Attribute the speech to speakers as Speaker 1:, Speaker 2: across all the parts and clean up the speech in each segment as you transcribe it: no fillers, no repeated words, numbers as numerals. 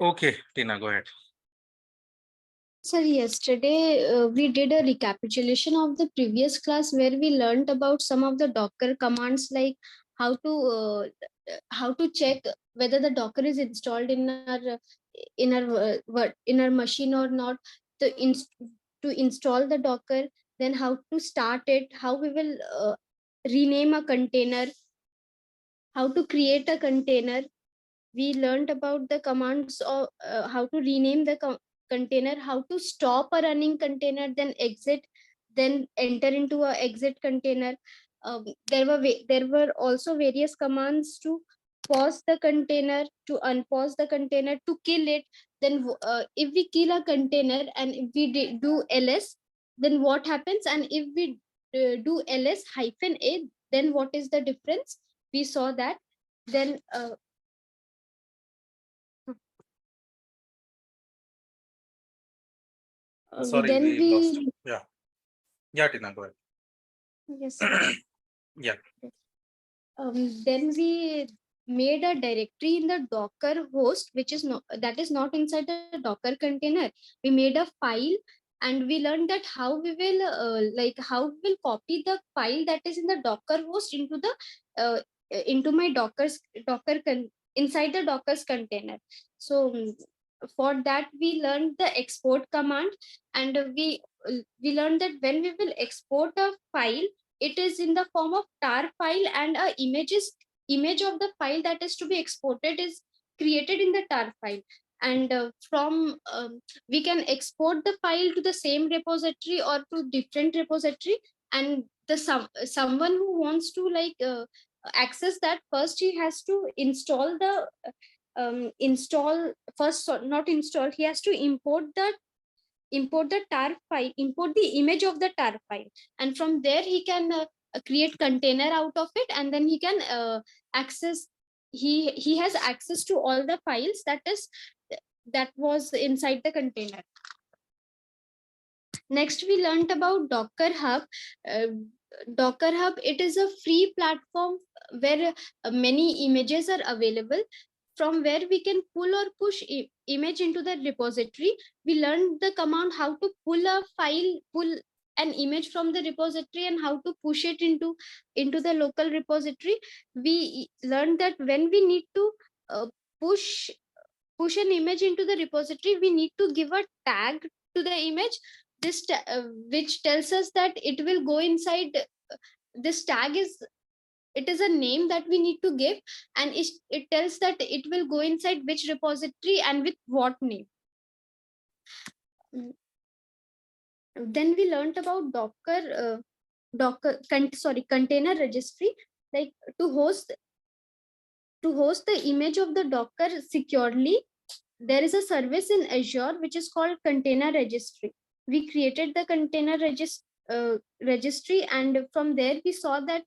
Speaker 1: Okay, Tina, go ahead.
Speaker 2: Sir, yesterday we did a recapitulation of the previous class where we learned about some of the Docker commands, like how to check whether the Docker is installed in our machine or not. To install the Docker, then how to start it, how we will rename a container, how to create a container. We learned about the commands of how to rename the container, how to stop a running container, then exit, then enter into a exit container. There were also various commands to pause the container, to unpause the container, to kill it. Then if we kill a container and if we do ls, then what happens? And if we do ls hyphen a, then what is the difference? We saw that. Then
Speaker 1: Sorry,
Speaker 2: then
Speaker 1: we lost.
Speaker 2: we
Speaker 1: Yeah, Tina, go ahead.
Speaker 2: yes
Speaker 1: Yeah.
Speaker 2: then we made a directory in the Docker host, which is not inside the Docker container. We made a file, and we learned that how we will how we will copy the file that is in the Docker host into the into my inside the Docker's container. So for that we learned the export command, and we learned that when we will export a file, it is in the form of tar file, and a image of the file that is to be exported is created in the tar file. And from we can export the file to the same repository or to different repository. And someone who wants to access that, first he has to install the install first so not install he has to import the tar file, import the image of the tar file, and from there he can create container out of it, and then he can access he has access to all the files that was inside the container. Next we learned about Docker Hub. uh, Docker Hub, it is a free platform where many images are available, from where we can pull or push image into the repository. We learned the command how to pull an image from the repository and how to push it into the local repository. We learned that when we need to uh, push push an image into the repository, we need to give a tag to the image, which tells us that it will go inside. This tag is, it is a name that we need to give, and it tells that it will go inside which repository and with what name. Then we learned about container registry, like to host the image of the Docker securely. There is a service in Azure which is called Container Registry. We created the container registry, and from there we saw that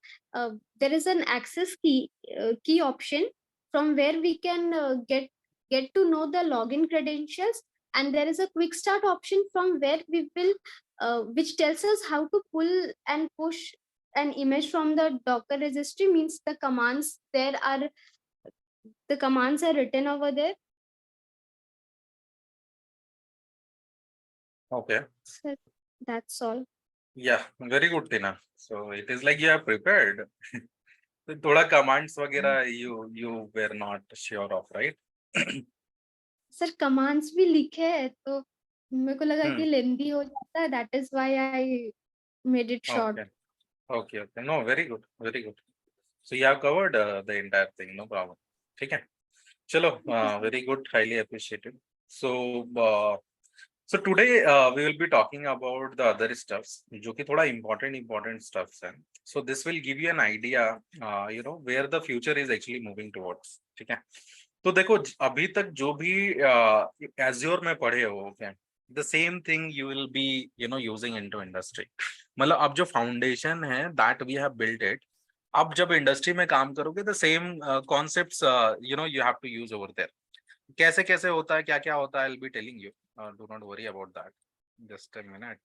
Speaker 2: there is an access key option, from where we can get to know the login credentials, and there is a quick start option from where we will which tells us how to pull and push an image from the Docker registry. Means the commands are written over there.
Speaker 1: Okay.
Speaker 2: So that's all.
Speaker 1: Yeah, very good, Tina. So it is like you are prepared. थोड़ा commands वगैरह you were not sure of, right?
Speaker 2: Sir commands भी लिखे हैं, तो मेरे को लगा कि लेंदी हो जाता है, that is why I made it short.
Speaker 1: Okay. No, very good, very good. So you have covered the entire thing, no problem. ठीक है. चलो, very good, highly appreciated. So so today we will be talking about the other stuffs, जो कि थोड़ा important stuffs हैं. So this will give you an idea, where the future is actually moving towards. ठीक है. तो देखो, अभी तक जो भी Azure में पढ़े हो, okay, the same thing you will be using into industry. मतलब अब जो foundation है that we have built it, अब जब इंडस्ट्री में काम करोगे the same concepts you have to use over there. कैसे कैसे होता है, क्या क्या होता है, I'll be telling you. Do not worry about that. Just a minute.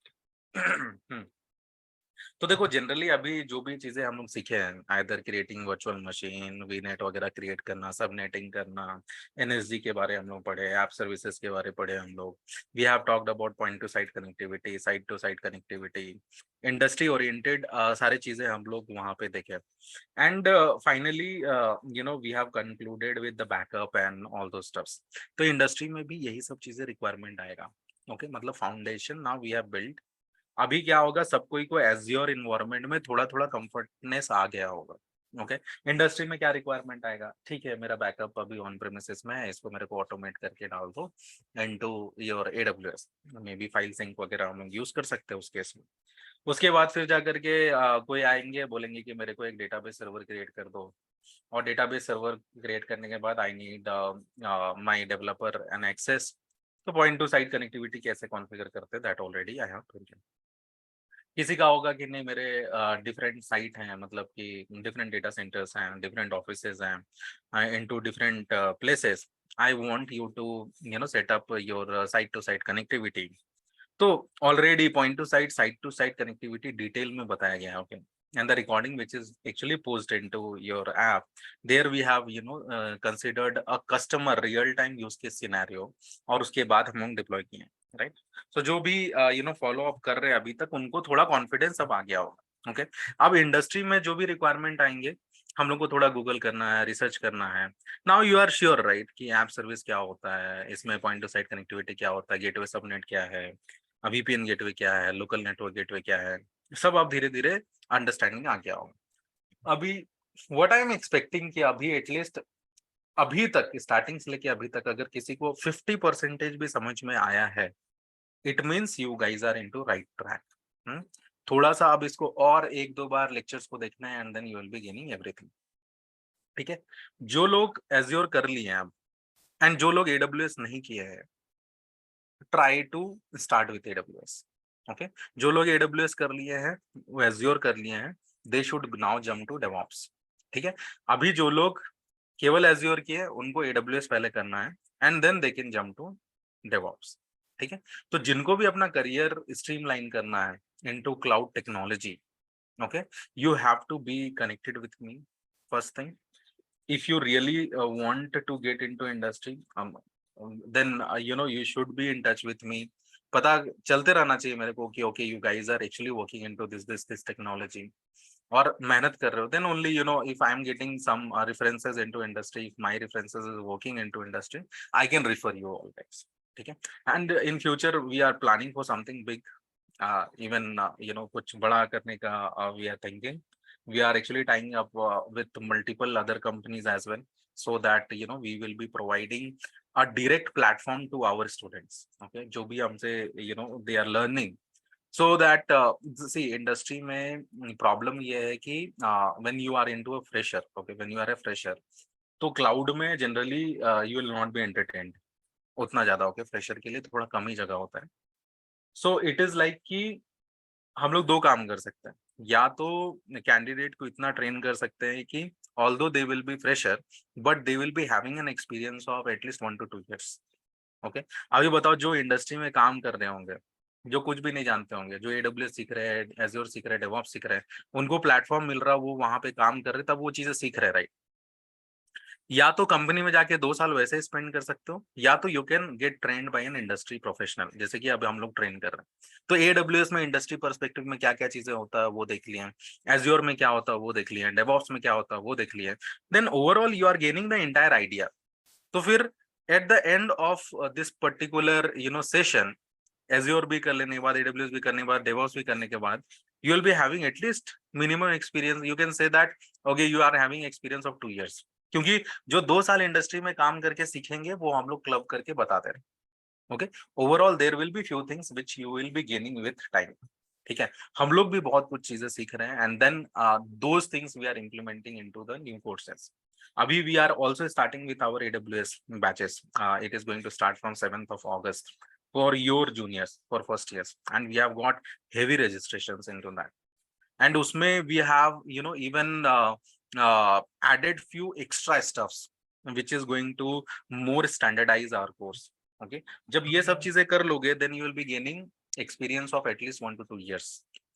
Speaker 1: तो देखो जनरली अभी जो भी चीजें हम लोग सीखे हैं, आइदर क्रिएटिंग वर्चुअल मशीन, वीनेट वगैरह क्रिएट करना, सब नेटिंग करना, एनएसडी के बारे हम लोग पढ़े, ऐप सर्विसेज के बारे पढ़े हम लोग। We have talked about point to site connectivity, site to site connectivity, industry oriented सारी चीजें हम लोग वहाँ पे देखे। And finally we have concluded with the backup and all those stuffs. तो इंडस्ट्री में भी यही सब चीजें रिक्वायरमेंट आएगा। ओके मतलब foundation now we have build. अभी क्या होगा, सब कोई को एज्योर इन्वायरमेंट में थोड़ा थोड़ा कंफर्टनेस आ गया होगा। ओके इंडस्ट्री में क्या रिक्वायरमेंट आएगा, ठीक है मेरा बैकअप अभी ऑन प्रेमिसेस में है, इसको मेरे को ऑटोमेट करके डाल दो into your AWS, maybe file sync वगैरह हम लोग यूज कर सकते हैं उस केस में। उसके बाद फिर जा करके कोई आएंगे बोलेंगे कि मेरे को एक डेटाबेस सर्वर क्रिएट कर दो, और डेटाबेस सर्वर क्रिएट करने के बाद I need my developer an access. तो पॉइंट टू साइट कनेक्टिविटी कैसे कॉन्फ़िगर करते हैं, that already I have told. किसी का होगा कि नहीं मेरे डिफरेंट साइट हैं, मतलब कि डिफरेंट डेटा सेंटर्स हैं, डिफरेंट ऑफिसेज हैं into different places. I want you to set up your site to site connectivity. तो already point to site connectivity detail में बताया गया है। Okay and the recording which is actually posted into your app, there we have considered a customer real time use case scenario, और उसके बाद हम लोग डिप्लॉय किए, राइट। सो जो भी फॉलो अप कर रहे हैं अभी तक, उनको थोड़ा कॉन्फिडेंस अब आ गया होगा। ओके अब इंडस्ट्री में जो भी रिक्वायरमेंट आएंगे, हम लोग को थोड़ा गूगल करना है, रिसर्च करना है। Now you are sure right कि ऐप सर्विस क्या होता है, इसमें पॉइंट टू साइट कनेक्टिविटी क्या होता है, गेटवे सबनेट क्या है, वीपीएन गेटवे क्या है, लोकल नेटवर्क गेटवे क्या है, सब अब धीरे धीरे अंडरस्टैंडिंग आ गया होगा। अभी व्हाट आई एम एक्सपेक्टिंग कि अभी एटलीस्ट अभी तक स्टार्टिंग से लेके अभी तक अगर किसी को 50% भी समझ में आया है, it means you guys are into right track. थोड़ा सा अब इसको और एक दो बार लेक्चर्स को देखना है and then you will be gaining everything. ठीक है जो लोग एज्योर कर लिए हैं अब, एंड जो लोग एडब्ल्यूएस नहीं किए हैं, try to start with AWS. Okay जो लोग एडब्ल्यूएस कर लिए हैं, वो एज्योर कर लिए हैं, they should now jump to DevOps. ठीक है अभी जो लोग केवल एज्योर किए, उनको एडब्ल्यूएस पहले करना है and then they can jump to DevOps. ठीक है तो जिनको भी अपना करियर स्ट्रीमलाइन करना है into cloud technology, okay you have to be connected with me first thing. if you really want to get into industry, then you should be in touch with me। पता चलते रहना चाहिए मेरे को कि okay you guys are actually working into this technology और मेहनत कर रहे हो, then only if I am getting some references into industry, if my references is working into industry, I can refer you always। ठीक है and in future we are planning for something big, even कुछ बड़ा करने का we are thinking। We are actually tying up with multiple other companies as well, so that we will be providing a direct platform to our students। Okay जो भी हमसे they are learning, so that see industry में problem ये है कि when you are into a fresher, okay when you are a fresher, तो cloud में generally you will not be entertained उतना ज्यादा। ओके फ्रेशर के लिए थोड़ा कम ही जगह होता है। सो इट इज लाइक कि हम लोग दो काम कर सकते हैं, या तो कैंडिडेट को इतना ट्रेन कर सकते हैं कि although they will B fresher, but they will be having an experience of at least 1 to 2 years। Okay अभी बताओ जो इंडस्ट्री में काम कर रहे होंगे, जो कुछ भी नहीं जानते होंगे, जो एडब्ल्यूएस सीख रहे हैं, एज्योर सीख रहे हैं, डेवऑप्स सीख रहे हैं, उनको प्लेटफॉर्म मिल रहा है, वो वहां पे काम कर रहे हैं, तब वो चीजें सीख रहे हैं, राइट। या तो कंपनी में जाके 2 साल वैसे ही स्पेंड कर सकते हो, या तो you can get trained by an industry professional, जैसे कि अब हम लोग ट्रेन कर रहे हैं। तो एडब्ल्यूएस में इंडस्ट्री पर्सपेक्टिव में क्या क्या चीजें होता है वो देख लिए, एज्योर में क्या होता है वो देख लिए, डेवऑप्स में क्या होता है वो देख लिए, then overall you are gaining the entire idea. तो फिर at the end of this particular session, Azure भी कर लेने के बाद, एडब्ल्यूएस भी करने के बाद, डेवऑप्स भी करने के बाद, you will be having at least minimum experience, you can say that okay you are having experience of 2 years। क्योंकि जो 2 साल इंडस्ट्री में काम करके सीखेंगे वो हम लोग क्लब करके बताते रहे। Okay overall there will be few things which you will be gaining with time. ठीक है हम लोग भी बहुत कुछ चीजें सीख रहे हैं, and then those things we are implementing into the new courses. अभी we are also starting with our AWS batches. It is going to start from 7th of August for your juniors for first years, and we have got heavy registrations into that। and usme we have even added few extra stuffs which is going to more standardize our course। okay जब ये सब चीजें कर लोगे, then you will be gaining experience of at least 1 to 2 years।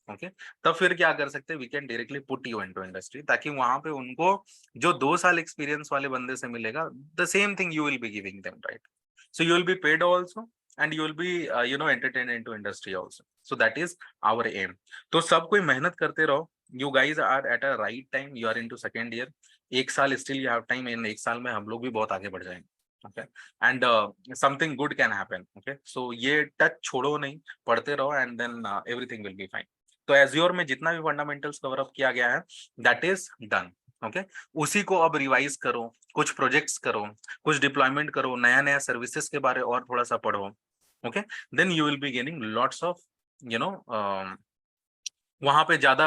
Speaker 1: Okay तब फिर क्या कर सकते हैं, we can directly put you into industry, ताकि वहां पे उनको जो 2 साल एक्सपीरियंस वाले बंदे से मिलेगा, the same thing you will be giving them, right? So you will be paid also and you will be entertain into industry also, so that is our aim. तो सब कोई मेहनत करते रहो, you guys are at a right time, you are into second year, 1 साल still you have time, इन 1 साल में हम लोग भी बहुत आगे बढ़ जाएंगे, okay? And something good can happen, okay? So ये टच छोड़ो नहीं, पढ़ते रहो and then everything will be fine. तो एज्योर में जितना भी फंडामेंटल्स कवर अप किया गया है, दैट इज डन, ओके? उसी को अब रिवाइज करो, कुछ प्रोजेक्ट्स करो, कुछ डिप्लॉयमेंट करो, नया नया सर्विसेज के बारे और थोड़ा सा पढ़ो, okay? Then you will be gaining lots of वहां पे ज्यादा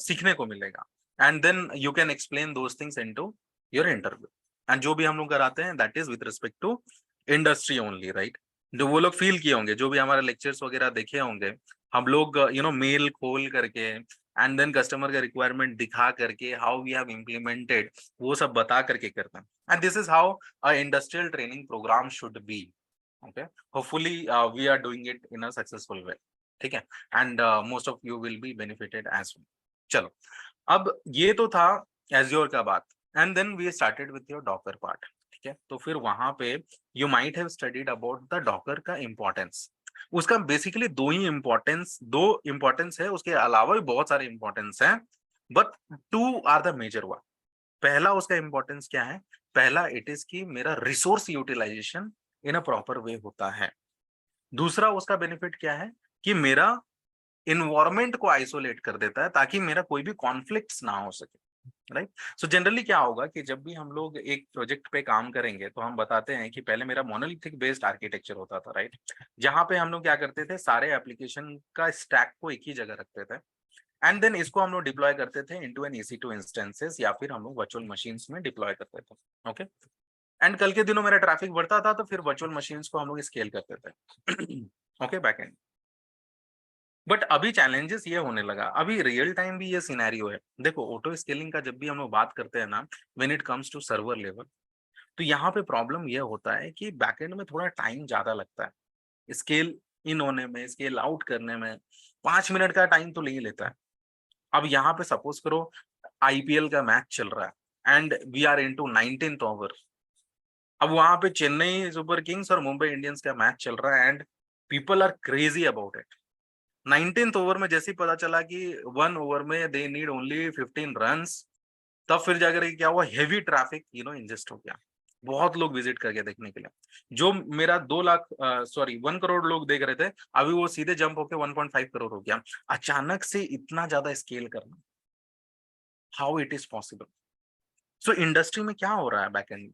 Speaker 1: सीखने को मिलेगा, and then you can explain those things into your interview. एंड जो भी हम लोग कराते हैं that is with respect to industry only, right? जो वो लोग फील किए होंगे, जो भी हमारे लेक्चर्स वगैरह देखे होंगे, हम लोग मेल खोल करके एंड देन कस्टमर का रिक्वायरमेंट दिखा करके हाउ वी हैव इम्प्लीमेंटेड, वो सब बता करके करते हैं। And this is how a industrial training program should be, okay? Hopefully we are doing it in a successful way, ठीक है? And most of you will be benefited as well. चलो, अब ये तो था एज्योर का बात, and then we started with your docker part, ठीक है? तो फिर वहां पे you might have studied about the docker का इंपॉर्टेंस। उसका बेसिकली दो इंपॉर्टेंस है, उसके अलावा भी बहुत सारे इंपॉर्टेंस हैं, but 2 are the major one. पहला उसका इंपॉर्टेंस क्या है? पहला इट इज कि मेरा resource utilisation in a proper way होता है। दूसरा उसका बेनिफिट क्या है कि मेरा इन्वायरमेंट को आइसोलेट कर देता है, ताकि मेरा कोई भी कॉन्फ्लिक्ट्स ना हो सके, राइट? सो जनरली क्या होगा कि जब भी हम लोग एक प्रोजेक्ट पे काम करेंगे तो हम बताते हैं कि पहले मेरा मोनोलिथिक बेस्ड आर्किटेक्चर होता था, राइट? जहां पे हम लोग क्या करते थे, सारे एप्लीकेशन का स्टैक को एक ही जगह रखते थे, एंड देन इसको हम लोग डिप्लॉय करते थे इनटू एन EC2 इंस्टेंसेस, या फिर हम लोग वर्चुअल मशीन्स में डिप्लॉय करते थे, ओके? एंड कल के दिनों मेरा ट्रैफिक बढ़ता था तो फिर वर्चुअल मशीन्स को हम लोग स्केल करते थे, ओके, बैकएंड। बट अभी चैलेंजेस ये होने लगा, अभी रियल टाइम भी ये सिनेरियो है। देखो, ऑटो स्केलिंग का जब भी हम लोग बात करते हैं ना, when it comes to server level, तो यहाँ पे प्रॉब्लम ये होता है कि बैकएंड में थोड़ा टाइम ज्यादा लगता है स्केल इन होने में, स्केल आउट करने में। 5 मिनट का टाइम तो ले ही लेता है। अब यहाँ पे सपोज करो IPL का मैच चल रहा है and we are into 19th over. अब वहां पे चेन्नई सुपर किंग्स और मुंबई इंडियंस का मैच चल रहा है and people are crazy about it. 19th over में जैसे ही पता चला कि 1 ओवर में दे नीड ओनली 15 रन्स, तब फिर जाकर क्या हुआ, हेवी ट्रैफिक इंजेस्ट हो गया। बहुत लोग विजिट करके देखने के लिए, जो मेरा 2 लाख 1 करोड़ लोग देख रहे थे, अभी वो सीधे जंप होके 1.5 करोड़ हो गया। अचानक से इतना ज्यादा स्केल करना, how it is possible? So industry में क्या हो रहा है backend,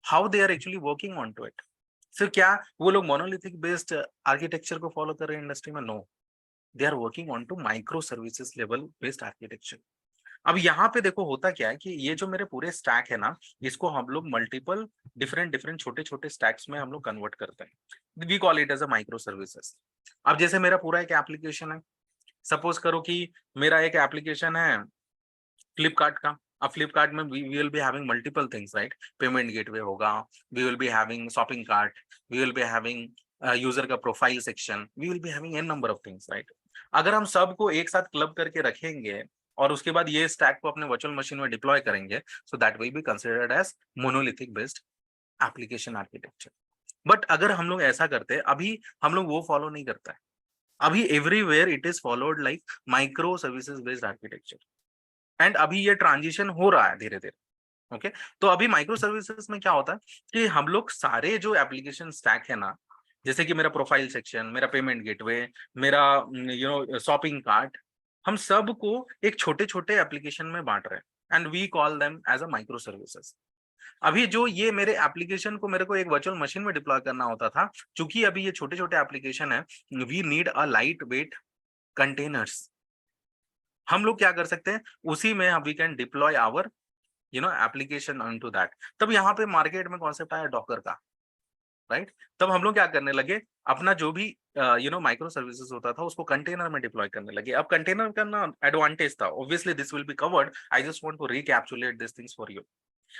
Speaker 1: how they are actually working on to it? Sir क्या वो लोग मोनोलिथिक बेस्ड आर्किटेक्चर को फॉलो कर रहे हैं इंडस्ट्री में? No, they are working on to micro services level based architecture. अब यहाँ पे देखो होता क्या है कि ये जो मेरे पूरे स्टैक है ना, इसको हम लोग मल्टीपल डिफरेंट डिफरेंट छोटे छोटे स्टैक्स में हम लोग कन्वर्ट करते हैं। We call it as a micro services. अब जैसे मेरा पूरा एक एप्लीकेशन है, सपोज करो कि मेरा एक एप्लीकेशन है फ्लिपकार्ट का। अब फ्लिपकार्ट में we will be having multiple things, right? Payment gateway होगा, we will be having shopping cart, we will be having user का profile section, we will be having an number of things, right? अगर हम सबको एक साथ club करके रखेंगे और उसके बाद ये स्टैक को अपने वर्चुअल मशीन में डिप्लॉय करेंगे, so that will be considered as monolithic based application architecture. But अगर हम लोग ऐसा करते हैं, अभी हम लोग वो फॉलो नहीं करता है। अभी everywhere it is followed like micro services based architecture, and अभी ये ट्रांजिशन हो रहा है धीरे धीरे, ओके? तो अभी माइक्रो सर्विसेज में क्या होता है कि हम लोग सारे जो एप्लीकेशन स्टैक है ना, जैसे कि मेरा प्रोफाइल सेक्शन, मेरा पेमेंट गेटवे, मेरा शॉपिंग कार्ट, हम सबको एक छोटे छोटे एप्लीकेशन में बांट रहे हैं and we call them as a micro services. अभी जो ये मेरे एप्लीकेशन को मेरे को एक वर्चुअल मशीन में डिप्लॉय करना होता था, क्योंकि अभी ये छोटे छोटे एप्लीकेशन है, we need a light weight containers. हम लोग क्या कर सकते हैं, उसी में we can deploy our application on to that. तब यहाँ पे मार्केट में कॉन्सेप्ट आया डॉकर का, राइट? तब हम लोग क्या करने लगे, अपना जो भी माइक्रो सर्विसेज होता था उसको कंटेनर में डिप्लॉय करने लगे। अब कंटेनर का ना एडवांटेज था, obviously this will be covered, I just want to recapsulate this things for you.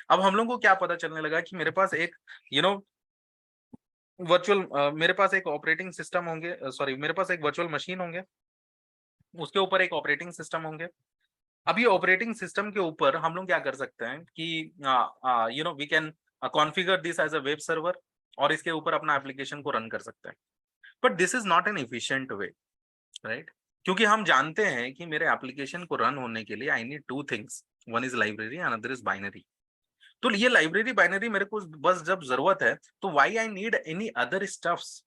Speaker 1: अब हम लोग को क्या पता चलने लगा कि मेरे पास एक यू नो वर्चुअल मेरे पास एक ऑपरेटिंग सिस्टम होंगे, सॉरी मेरे पास एक वर्चुअल मशीन होंगे, उसके ऊपर एक ऑपरेटिंग सिस्टम होंगे। अब ये ऑपरेटिंग सिस्टम के ऊपर हम लोग क्या कर सकते हैं कि we can configure this as a web server और इसके ऊपर अपना एप्लीकेशन को रन कर सकते हैं। But this is not an efficient way, right? क्योंकि हम जानते हैं कि मेरे एप्लीकेशन को रन होने के लिए I need two things, one is library, another is binary. तो ये लाइब्रेरी बाइनरी मेरे को बस जब जरूरत है तो why I need any other stuffs.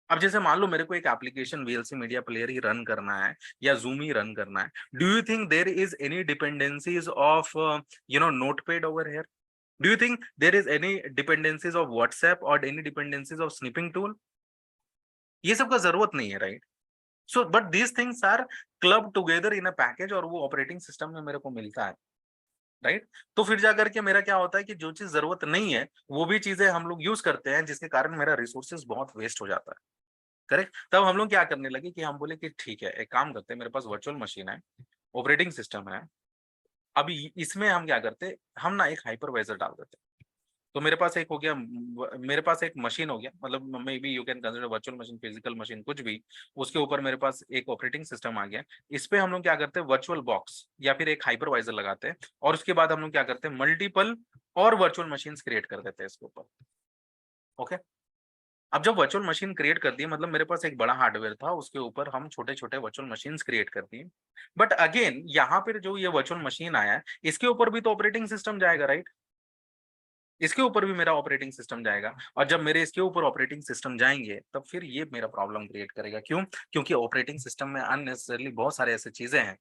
Speaker 1: अब जैसे मान लो मेरे को एक एप्लीकेशन वीएलसी मीडिया प्लेयर ही रन करना है या जूम ही रन करना है, do you think there is any dependencies of notepad over here? Do you think there is any dependencies of WhatsApp और any dependencies of snipping tool? ये सब का जरूरत नहीं है, right? So but these things are club together in a package और वो operating system में मेरे को मिलता है, राइट? तो फिर जाकर के मेरा क्या होता है कि जो चीज जरूरत नहीं है वो भी चीजें हम लोग यूज करते हैं, जिसके कारण मेरा रिसोर्सेज बहुत वेस्ट हो जाता है। करेक्ट? तब हम लोग क्या करने लगे कि हम बोले कि ठीक है, एक काम करते हैं, मेरे पास वर्चुअल मशीन है, ऑपरेटिंग सिस्टम है, अभी इसमें हम क्या करते हैं, हम ना एक हाइपरवाइजर डाल देते हैं। तो मेरे पास एक हो गया, मेरे पास एक मशीन हो गया, मतलब may be you can consider virtual machine, physical machine, कुछ भी। उसके ऊपर मेरे पास एक ऑपरेटिंग सिस्टम आ गया। इस पे हम लोग क्या करते हैं, वर्चुअल बॉक्स या फिर एक हाइपरवाइजर लगाते हैं और उसके बाद हम लोग क्या करते हैं, मल्टीपल और वर्चुअल मशीन क्रिएट कर देते हैं इसके ऊपर। ओके? अब जब वर्चुअल मशीन क्रिएट कर दी, मतलब मेरे पास एक बड़ा हार्डवेयर था, उसके ऊपर हम छोटे-छोटे वर्चुअल मशीन्स क्रिएट कर दिए। बट अगेन यहाँ पर जो ये वर्चुअल मशीन आया है, इसके ऊपर भी तो ऑपरेटिंग सिस्टम जाएगा, राइट? इसके ऊपर भी मेरा ऑपरेटिंग सिस्टम जाएगा और जब मेरे इसके ऊपर ऑपरेटिंग सिस्टम जाएंगे तब फिर ये मेरा प्रॉब्लम क्रिएट करेगा। क्यों? क्योंकि ऑपरेटिंग सिस्टम में अननेसेसरली बहुत सारे ऐसे चीजें हैं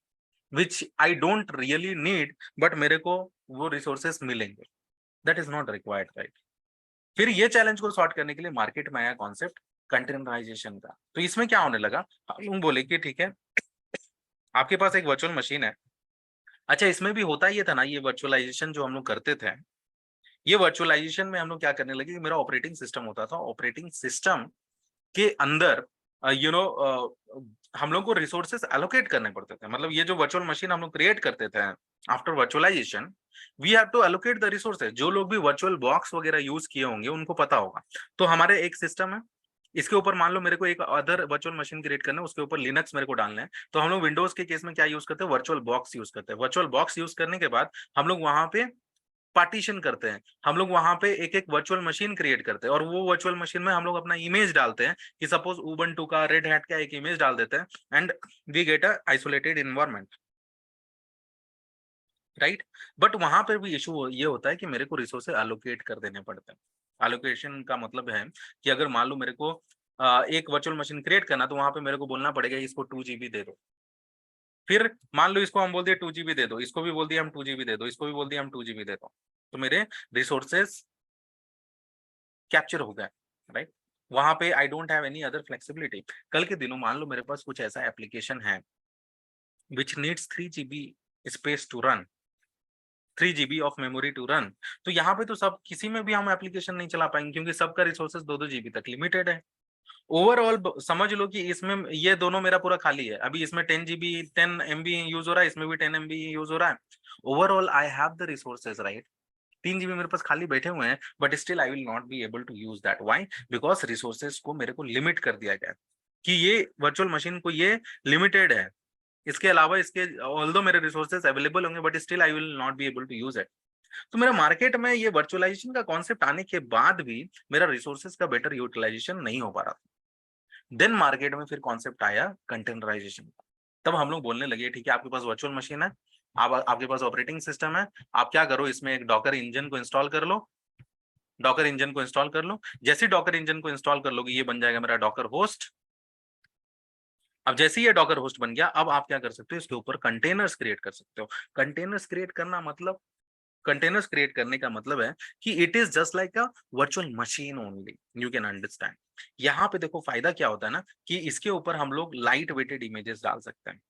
Speaker 1: which I don't really need, but मेरे को वो रिसोर्सेस मिलेंगे, that is not required, right? फिर ये चैलेंज को सॉर्ट करने के लिए मार्केट में आया कॉन्सेप्ट कंटेनराइजेशन का। तो इसमें क्या होने लगा, हम लोग बोले कि ठीक है, आपके पास एक वर्चुअल मशीन है। अच्छा, इसमें भी होता ये था ना, ये वर्चुअलाइजेशन जो हम लोग करते थे, ये वर्चुअलाइजेशन में हम लोग क्या करने लगे कि मेरा ऑपरेटिंग सिस्टम होता था, ऑपरेटिंग सिस्टम के अंदर हम लोग को रिसोर्सेस एलोकेट करने पड़ते थे। मतलब ये जो वर्चुअल मशीन हम लोग क्रिएट करते थे after virtualisation, we have to allocate the resources. जो लोग भी वर्चुअल बॉक्स वगैरह यूज किए होंगे उनको पता होगा। तो हमारे एक सिस्टम है, इसके ऊपर मान लो मेरे को एक अदर वर्चुअल मशीन क्रिएट करना है, उसके ऊपर लिनक्स मेरे को डालना है। तो हम लोग विंडोज के केस में क्या यूज करते हैं, वर्चुअल बॉक्स यूज करते हैं। वर्चुअल बॉक्स यूज करने के बाद हम लोग वहां पे पार्टीशन करते हैं, हम लोग वहां पे एक एक वर्चुअल मशीन क्रिएट करते हैं और वो वर्चुअल मशीन में हम लोग अपना इमेज डालते हैं कि सपोज उबंटू का, रेड हैट का एक इमेज डाल देते हैं and we get a isolated environment, right? But वहां पर भी इशू ये होता है कि मेरे को रिसोर्स एलोकेट कर देने पड़ते हैं। एलोकेशन का मतलब है कि अगर मान लो मेरे को एक वर्चुअल मशीन क्रिएट करना, तो वहां पे मेरे को बोलना पड़ेगा इसको 2 GB दे दो। फिर मान लो इसको हम बोल दिए 2 GB दे दो, इसको भी बोल दिया हम 2 GB दे दो, इसको भी बोल दिया हम 2 GB दे दो, तो मेरे रिसोर्सेस कैप्चर हो गया, राइट? वहां पे I don't have any other flexibility. कल के दिनों मान लो मेरे पास कुछ ऐसा एप्लीकेशन है which needs 3 GB space to run, 3 GB of memory to run. तो यहाँ पे तो सब किसी में भी हम एप्लीकेशन नहीं चला पाएंगे क्योंकि सबका रिसोर्सेज 2-2 GB तक लिमिटेड है। ओवरऑल समझ लो कि इसमें ये दोनों मेरा पूरा खाली है। अभी इसमें 10 GB 10 MB यूज हो रहा है, इसमें भी 10 MB यूज हो रहा है। Overall I have the resources, right? 3 GB मेरे पास खाली बैठे हुए हैं, but still I will not be able to use that. Why? Because resources को मेरे को लिमिट कर दिया गया है कि ये वर्चुअल मशीन को ये लिमिटेड है। इसके अलावा इसके ऑल्दो मेरे रिसोर्सेज अवेलेबल होंगे but still I will not be able to use it. तो मेरा मार्केट में ये वर्चुअलाइजेशन का कॉन्सेप्ट आने के बाद भी मेरा रिसोर्सेज का बेटर यूटिलाइजेशन नहीं हो पा रहा था। देन मार्केट में फिर कॉन्सेप्ट आया कंटेनराइजेशन का। तब हम लोग बोलने लगे ठीक है, आपके पास वर्चुअल मशीन है, आपके पास ऑपरेटिंग सिस्टम है, आप क्या करो, इसमें एक डॉकर इंजन को इंस्टॉल कर लो। डॉकर इंजन को इंस्टॉल कर लो, जैसे डॉकर इंजन को इंस्टॉल कर लोगे ये बन जाएगा मेरा डॉकर होस्ट। अब जैसे ही ये डॉकर होस्ट बन गया, अब आप क्या कर सकते हो, इसके ऊपर कंटेनर्स क्रिएट कर सकते हो। कंटेनर्स क्रिएट करना मतलब, कंटेनर्स क्रिएट करने का मतलब है कि it is just like a virtual machine only, you can understand. यहाँ पे देखो फायदा क्या होता है ना कि इसके ऊपर हम लोग लाइट वेटेड इमेजेस डाल सकते हैं।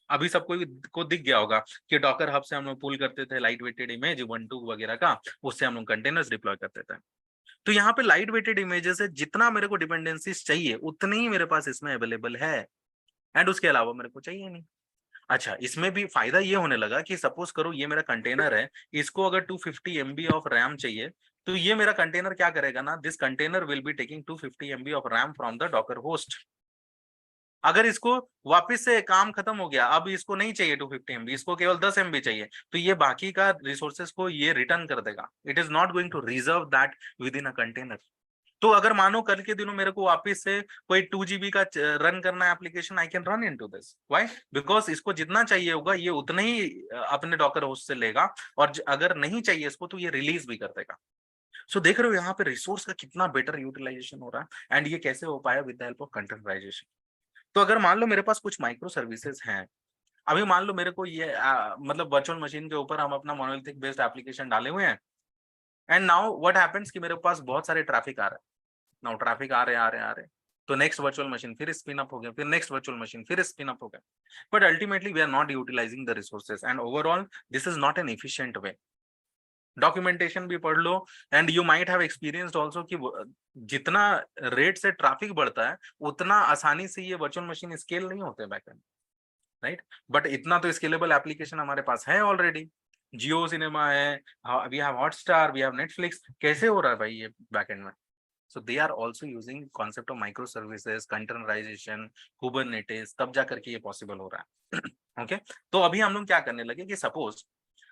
Speaker 1: अभी सबको को दिख गया होगा कि डॉकर हब से हम लोग पुल करते थे लाइट वेटेड इमेज 1-2 वगैरह का, उससे हम लोग कंटेनर्स डिप्लॉय करते थे। तो यहाँ पे लाइट वेटेड इमेजेस है, जितना मेरे को डिपेंडेंसीज चाहिए उतनी ही मेरे पास इसमें अवेलेबल है एंड उसके अलावा मेरे को चाहिए नहीं। अच्छा, इसमें भी फायदा ये होने लगा कि सपोज करो ये मेरा कंटेनर है, इसको अगर 250 MB ऑफ रैम चाहिए, तो ये मेरा कंटेनर क्या करेगा ना, this container will be taking 250 MB of RAM from the Docker host. अगर इसको वापस से काम खत्म हो गया, अब इसको नहीं चाहिए 250 MB, इसको केवल 10 MB चाहिए, तो ये बाकी का रिसोर्सेस को ये रिटर्न कर देगा। It is not going to reserve that within a container. तो अगर मानो कल के दिनों मेरे को वापस से कोई 2 GB का रन करना है application, I can run into this. Why? Because इसको जितना चाहिए होगा ये उतना ही अपने डॉकर होस्ट से लेगा, और अगर नहीं चाहिए इसको तो ये रिलीज भी कर देगा। सो देख रहे हो यहाँ पे रिसोर्स का कितना बेटर यूटिलाइजेशन हो रहा है, एंड ये कैसे हो पाया? With the help of containerisation. तो अगर मान लो मेरे पास कुछ माइक्रो सर्विसेज हैं, अभी मान लो मेरे को ये मतलब वर्चुअल मशीन के ऊपर हम अपना मोनोलिथिक बेस्ड एप्लीकेशन डाले हुए हैं, एंड नाउ व्हाट हैपेंस कि मेरे पास बहुत सारे ट्रैफिक आ रहा है। नाउ ट्रैफिक आ रहे आ रहे, तो नेक्स्ट वर्चुअल मशीन फिर स्पिन अप हो गया, फिर नेक्स्ट वर्चुअल मशीन फिर स्पिन अप हो गया, but ultimately we are not utilizing the resources, and overall this is not an efficient way. Documentation भी पढ़ लो, and you might have experienced also कि जितना रेट से ट्रैफिक बढ़ता है उतना आसानी से ये वर्चुअल मशीन स्केल नहीं होते बैकएंड, राइट? बट इतना तो स्केलेबल एप्लीकेशन हमारे पास है ऑलरेडी। जियो सिनेमा है, we have Hotstar, we have Netflix, कैसे हो रहा है भाई ये बैकएंड में? So they are also using concept of microservices, containerization, Kubernetes, तब जा करके ये possible हो रहा है। ओके तो अभी हम लोग क्या करने लगे कि सपोज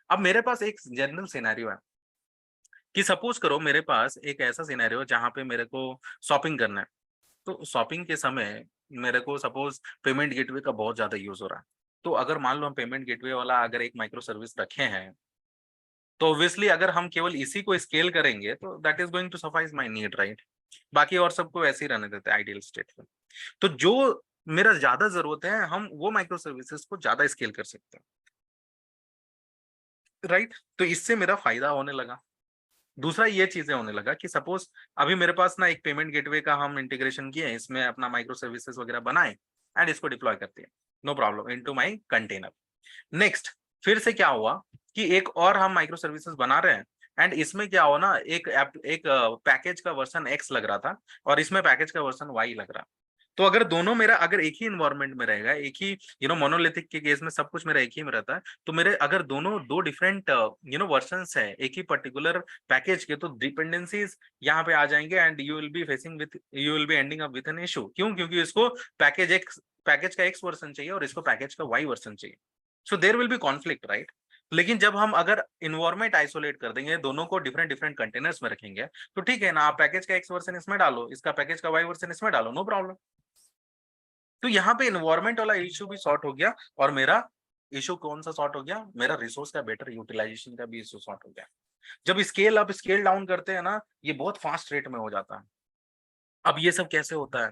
Speaker 1: अब मेरे पास एक जनरल सिनेरियो है कि सपोज करो मेरे पास एक ऐसा सिनेरियो जहां पे मेरे को शॉपिंग करना है। तो शॉपिंग के समय मेरे को सपोज पेमेंट गेटवे का बहुत ज्यादा यूज हो रहा है। तो अगर मान लो हम पेमेंट गेटवे वाला अगर एक माइक्रो सर्विस रखे हैं, तो ऑब्वियसली अगर हम केवल इसी को स्केल करेंगे तो that is going to suffice my need, right? बाकी और सबको ऐसे ही रहने देते हैं आइडियल स्टेट में। तो जो मेरा ज्यादा जरूरत है हम वो माइक्रो सर्विसेज को ज्यादा स्केल कर सकते हैं, राइट? तो इससे मेरा फायदा होने लगा। दूसरा ये चीजें होने लगा कि सपोज अभी मेरे पास ना एक पेमेंट गेटवे का हम इंटीग्रेशन किए, इसमें अपना माइक्रो सर्विसेज वगैरह बनाए एंड इसको डिप्लॉय करते हैं, no problem, into my container. Next फिर से क्या हुआ कि एक और हम माइक्रो सर्विसेज बना रहे हैं, एंड इसमें क्या हुआ ना, एक पैकेज का वर्जन एक्स लग रहा था और इसमें पैकेज का वर्जन वाई लग रहा। तो अगर दोनों मेरा अगर एक ही इन्वायरमेंट में रहेगा, एक ही मोनोलिथिक के केस में सब कुछ मेरा एक ही में रहता है, तो मेरे अगर दोनों दो डिफरेंट वर्जन्स है एक ही पर्टिकुलर पैकेज के, तो डिपेंडेंसीज यहाँ पे आ जाएंगे, and you will be ending up with an issue. क्यों? क्योंकि इसको पैकेज का एक्स वर्जन चाहिए और इसको पैकेज का वाई वर्जन चाहिए। So there will be conflict, right? लेकिन जब हम अगर इन्वायरमेंट आइसोलेट कर देंगे, दोनों को डिफरेंट डिफरेंट कंटेनर्स में रखेंगे, तो ठीक है ना, आप पैकेज का एक्स वर्जन इसमें डालो, इसका पैकेज का वाई वर्जन इसमें डालो, नो प्रॉब्लम। तो यहाँ पे इन्वायरमेंट वाला इशू भी सॉर्ट हो गया, और मेरा इशू कौन सा सॉर्ट हो गया? मेरा रिसोर्स का बेटर यूटिलाइजेशन का भी इशू सॉर्ट हो गया। जब स्केल अप स्केल डाउन करते हैं ना, ये बहुत फास्ट रेट में हो जाता है। अब ये सब कैसे होता है,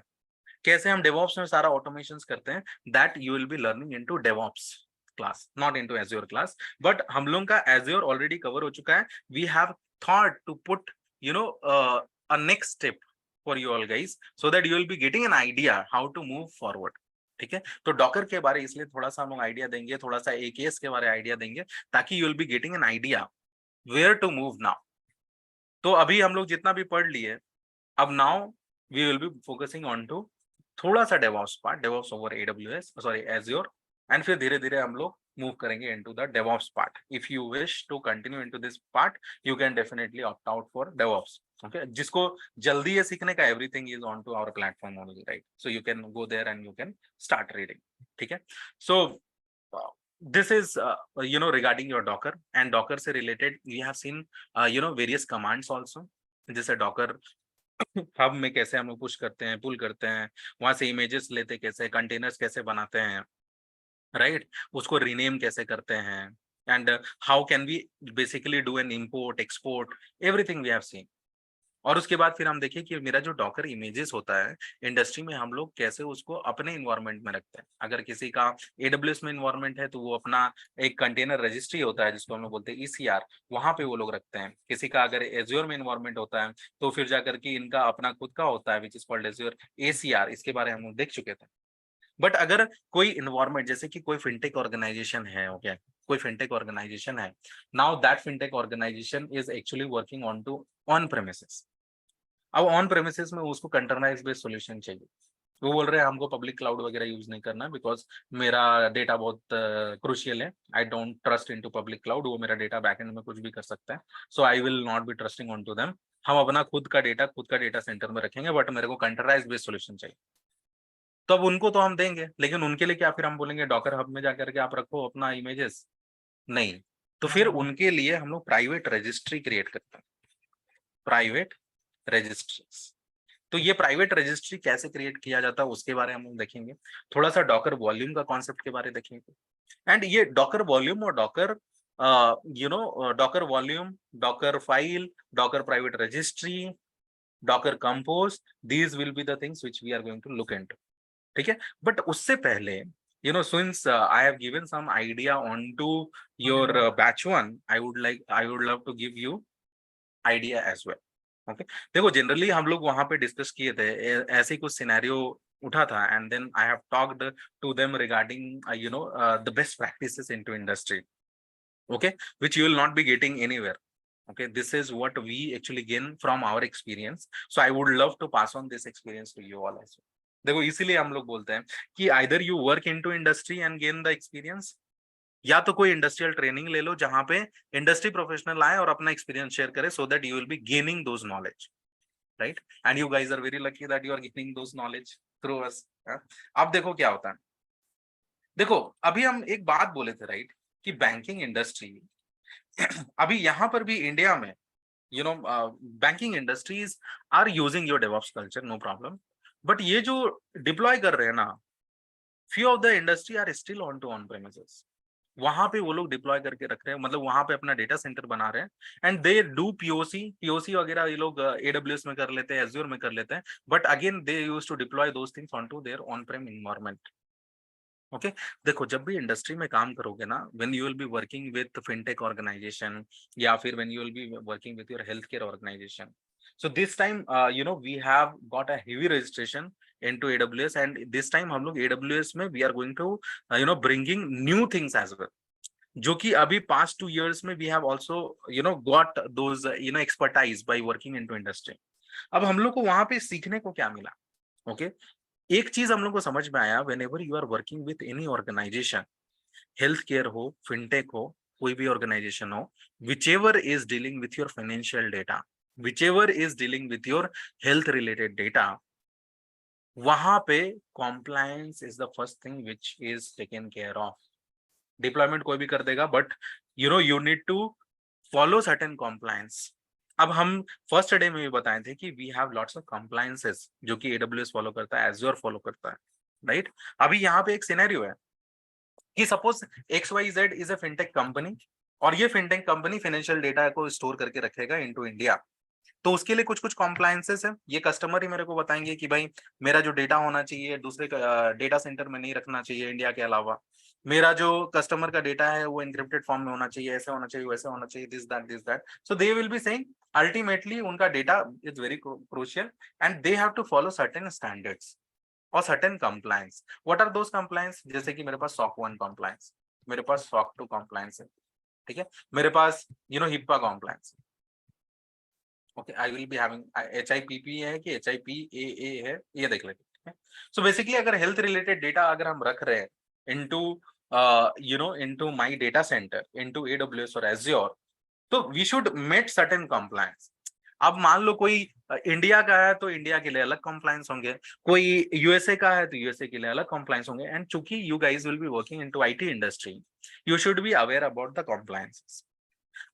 Speaker 1: कैसे हम डेवऑप्स में सारा ऑटोमेशंस करते हैं, that you will be learning into DevOps class, not into Azure class. But हम लोग का एज्योर ऑलरेडी कवर हो चुका है। We have thought to put a next step for you all guys, so that you will be getting an idea how to move forward. ठीक है, तो Docker के बारे इसलिए थोड़ा सा हम लोग आइडिया देंगे, थोड़ा सा एकेएस के बारे आइडिया देंगे, ताकि you will be getting an idea where to move now. तो अभी हम लोग जितना भी पढ़ लिए, अब now we will be focusing on to थोड़ा सा DevOps part, DevOps over AWS sorry Azure, and फिर धीरे धीरे हम लोग मूव करेंगे into the DevOps part. If you wish to continue into this part, you can definitely opt out for DevOps. Okay, जिसको जल्दी है सीखने का, everything is on to our platform only, right? So you can go there and you can start reading. ठीक है, so this is regarding your docker, and docker से related we have seen various commands also, जैसे docker hub में कैसे हम लोग push करते हैं, पुल करते हैं, वहां से इमेजेस लेते कैसे, कंटेनर्स कैसे बनाते हैं, राइट? उसको रीनेम कैसे करते हैं, and how can we basically do an import export, everything we have seen. और उसके बाद फिर हम देखिए कि मेरा जो डॉकर इमेजेस होता है इंडस्ट्री में, हम लोग कैसे उसको अपने इन्वायरमेंट में रखते हैं। अगर किसी का एडब्ल्यूएस में इन्वायरमेंट है तो वो अपना एक कंटेनर रजिस्ट्री होता है जिसको हम लोग बोलते हैं ईसीआर, वहां पे वो लोग रखते हैं। किसी का अगर एज्योर में इन्वायरमेंट होता है तो फिर जाकर के इनका अपना खुद का होता है which is called azure ACR, इसके बारे में हम लोग देख चुके थे। बट अगर कोई इन्वायरमेंट, जैसे कि कोई फिनटेक ऑर्गेनाइजेशन है, ओके, कोई फिनटेक ऑर्गेनाइजेशन है, now that fintech organisation is actually working on to on premises. अब ऑन प्रेमिसेस में उसको कंटेनराइज बेस्ड सॉल्यूशन चाहिए। वो बोल रहे हैं हमको पब्लिक क्लाउड वगैरह यूज नहीं करना, बिकॉज मेरा डेटा बहुत क्रूशियल है, I don't trust into public cloud, वो मेरा डेटा बैकएंड में कुछ भी कर सकता है, so I will not be trusting on to them. हम अपना खुद का डेटा सेंटर में रखेंगे, बट मेरे को कंटेनराइज बेस्ड सॉल्यूशन चाहिए। तो अब उनको तो हम देंगे, लेकिन उनके लिए क्या फिर हम बोलेंगे डॉकर हब में जाकर के आप रखो अपना इमेजेस? नहीं। तो फिर उनके लिए हम लोग प्राइवेट रजिस्ट्री क्रिएट करते हैं, प्राइवेट रजिस्ट्रीज। तो ये प्राइवेट रजिस्ट्री कैसे क्रिएट किया जाता है उसके बारे में हम देखेंगे, थोड़ा सा डॉकर वॉल्यूम का कॉन्सेप्ट के बारे में देखेंगे। एंड ये डॉकर वॉल्यूम और Docker Docker volume, Docker file, Docker private registry, Docker compose, these will be the things which we are going to look into, ठीक है? बट उससे पहले since I have given some idea onto your batch one, I would love to give you idea as well. Okay देखो, generally हम लोग वहां पे discuss किए थे, ऐसे ही कुछ सिनेरियो उठा था, and then I have talked to them regarding the best practices into industry, okay, which you will not be getting anywhere. Okay, this is what we actually gain from our experience, so I would love to pass on this experience to you all as well. देखो, इसीलिए हम लोग बोलते हैं कि either you work into industry and gain the experience, या तो कोई इंडस्ट्रियल ट्रेनिंग ले लो जहां पे इंडस्ट्री प्रोफेशनल आए और अपना एक्सपीरियंस शेयर करे, so that you will be gaining those knowledge, right? And you guys are very lucky that you are gaining those knowledge through us. अब देखो क्या होता है. देखो, अभी हम एक बात बोले थे, राइट, कि बैंकिंग इंडस्ट्री अभी यहाँ पर भी इंडिया में banking industries are using your DevOps culture, no problem, but ये जो डिप्लॉय कर रहे हैं ना, few of the industry are still on to on premises. वहां पे वो लोग डिप्लॉय करके रख रहे हैं, मतलब वहां पे अपना डेटा सेंटर बना रहे हैं, एंड दे डू पीओसी वगैरह ये लोग एडब्ल्यूएस में कर लेते हैं, एज्योर में कर लेते हैं, but again they use to deploy those things on to their on prem environment. Okay देखो, जब भी इंडस्ट्री में काम करोगे ना, when you will be working with fintech organisation, या फिर when you will be working with your health care organisation, so this time we have got a heavy registration into AWS, and this time हम लोग AWS में we are going to bringing new things as well, जो कि अभी past 2 years में we have also got those expertise by working into industry. अब हम लोग को वहां पे सीखने को क्या मिला? ओके एक चीज हम लोग को समझ में आया, whenever you are working with any organisation, health care हो, फिनटेक हो, कोई भी ऑर्गेनाइजेशन हो, whichever is dealing with your financial data, whichever is dealing with your health related data, वहां पे compliance is the first thing which is taken care of. Deployment कोई भी कर देगा, but you need to follow certain compliance. अब हम first day में भी बताए थे कि we have lots of compliances जो कि AWS फॉलो करता है, एज्योर फॉलो करता है, राइट? अभी यहाँ पे एक सिनेरियो है कि suppose XYZ is a fintech company, और ये फिनटेक कंपनी फाइनेंशियल डेटा को स्टोर करके रखेगा इनटू इंडिया. तो उसके लिए कुछ कुछ कॉम्प्लायंसेस है, ये कस्टमर ही मेरे को बताएंगे कि भाई मेरा जो डेटा होना चाहिए दूसरे डेटा सेंटर में नहीं रखना चाहिए इंडिया के अलावा, मेरा जो कस्टमर का डेटा है वो एन्क्रिप्टेड फॉर्म में होना चाहिए, ऐसे होना चाहिए, वैसे होना चाहिए, this that. So they will be saying ultimately उनका data is very crucial, and they have to follow certain standards और certain compliance. What are those compliance? जैसे कि मेरे पास SOC 1 कंप्लायंस, मेरे पास SOC 2 कंप्लायंस है, ठीक है, मेरे पास HIPAA compliance. Okay I will be having HIPP है कि HIPAA है, ये देख लेते हैं. सो बेसिकली अगर हेल्थ रिलेटेड डेटा अगर हम रख रहे हैं into into my data centre, into AWS और Azure, तो we should met certain compliance. अब मान लो कोई इंडिया का है तो इंडिया के लिए अलग कंप्लायंस होंगे, कोई USA का है तो USA के लिए अलग कंप्लायंस होंगे, एंड चूंकि you guys will be working into IT industry, you should be aware about the compliances.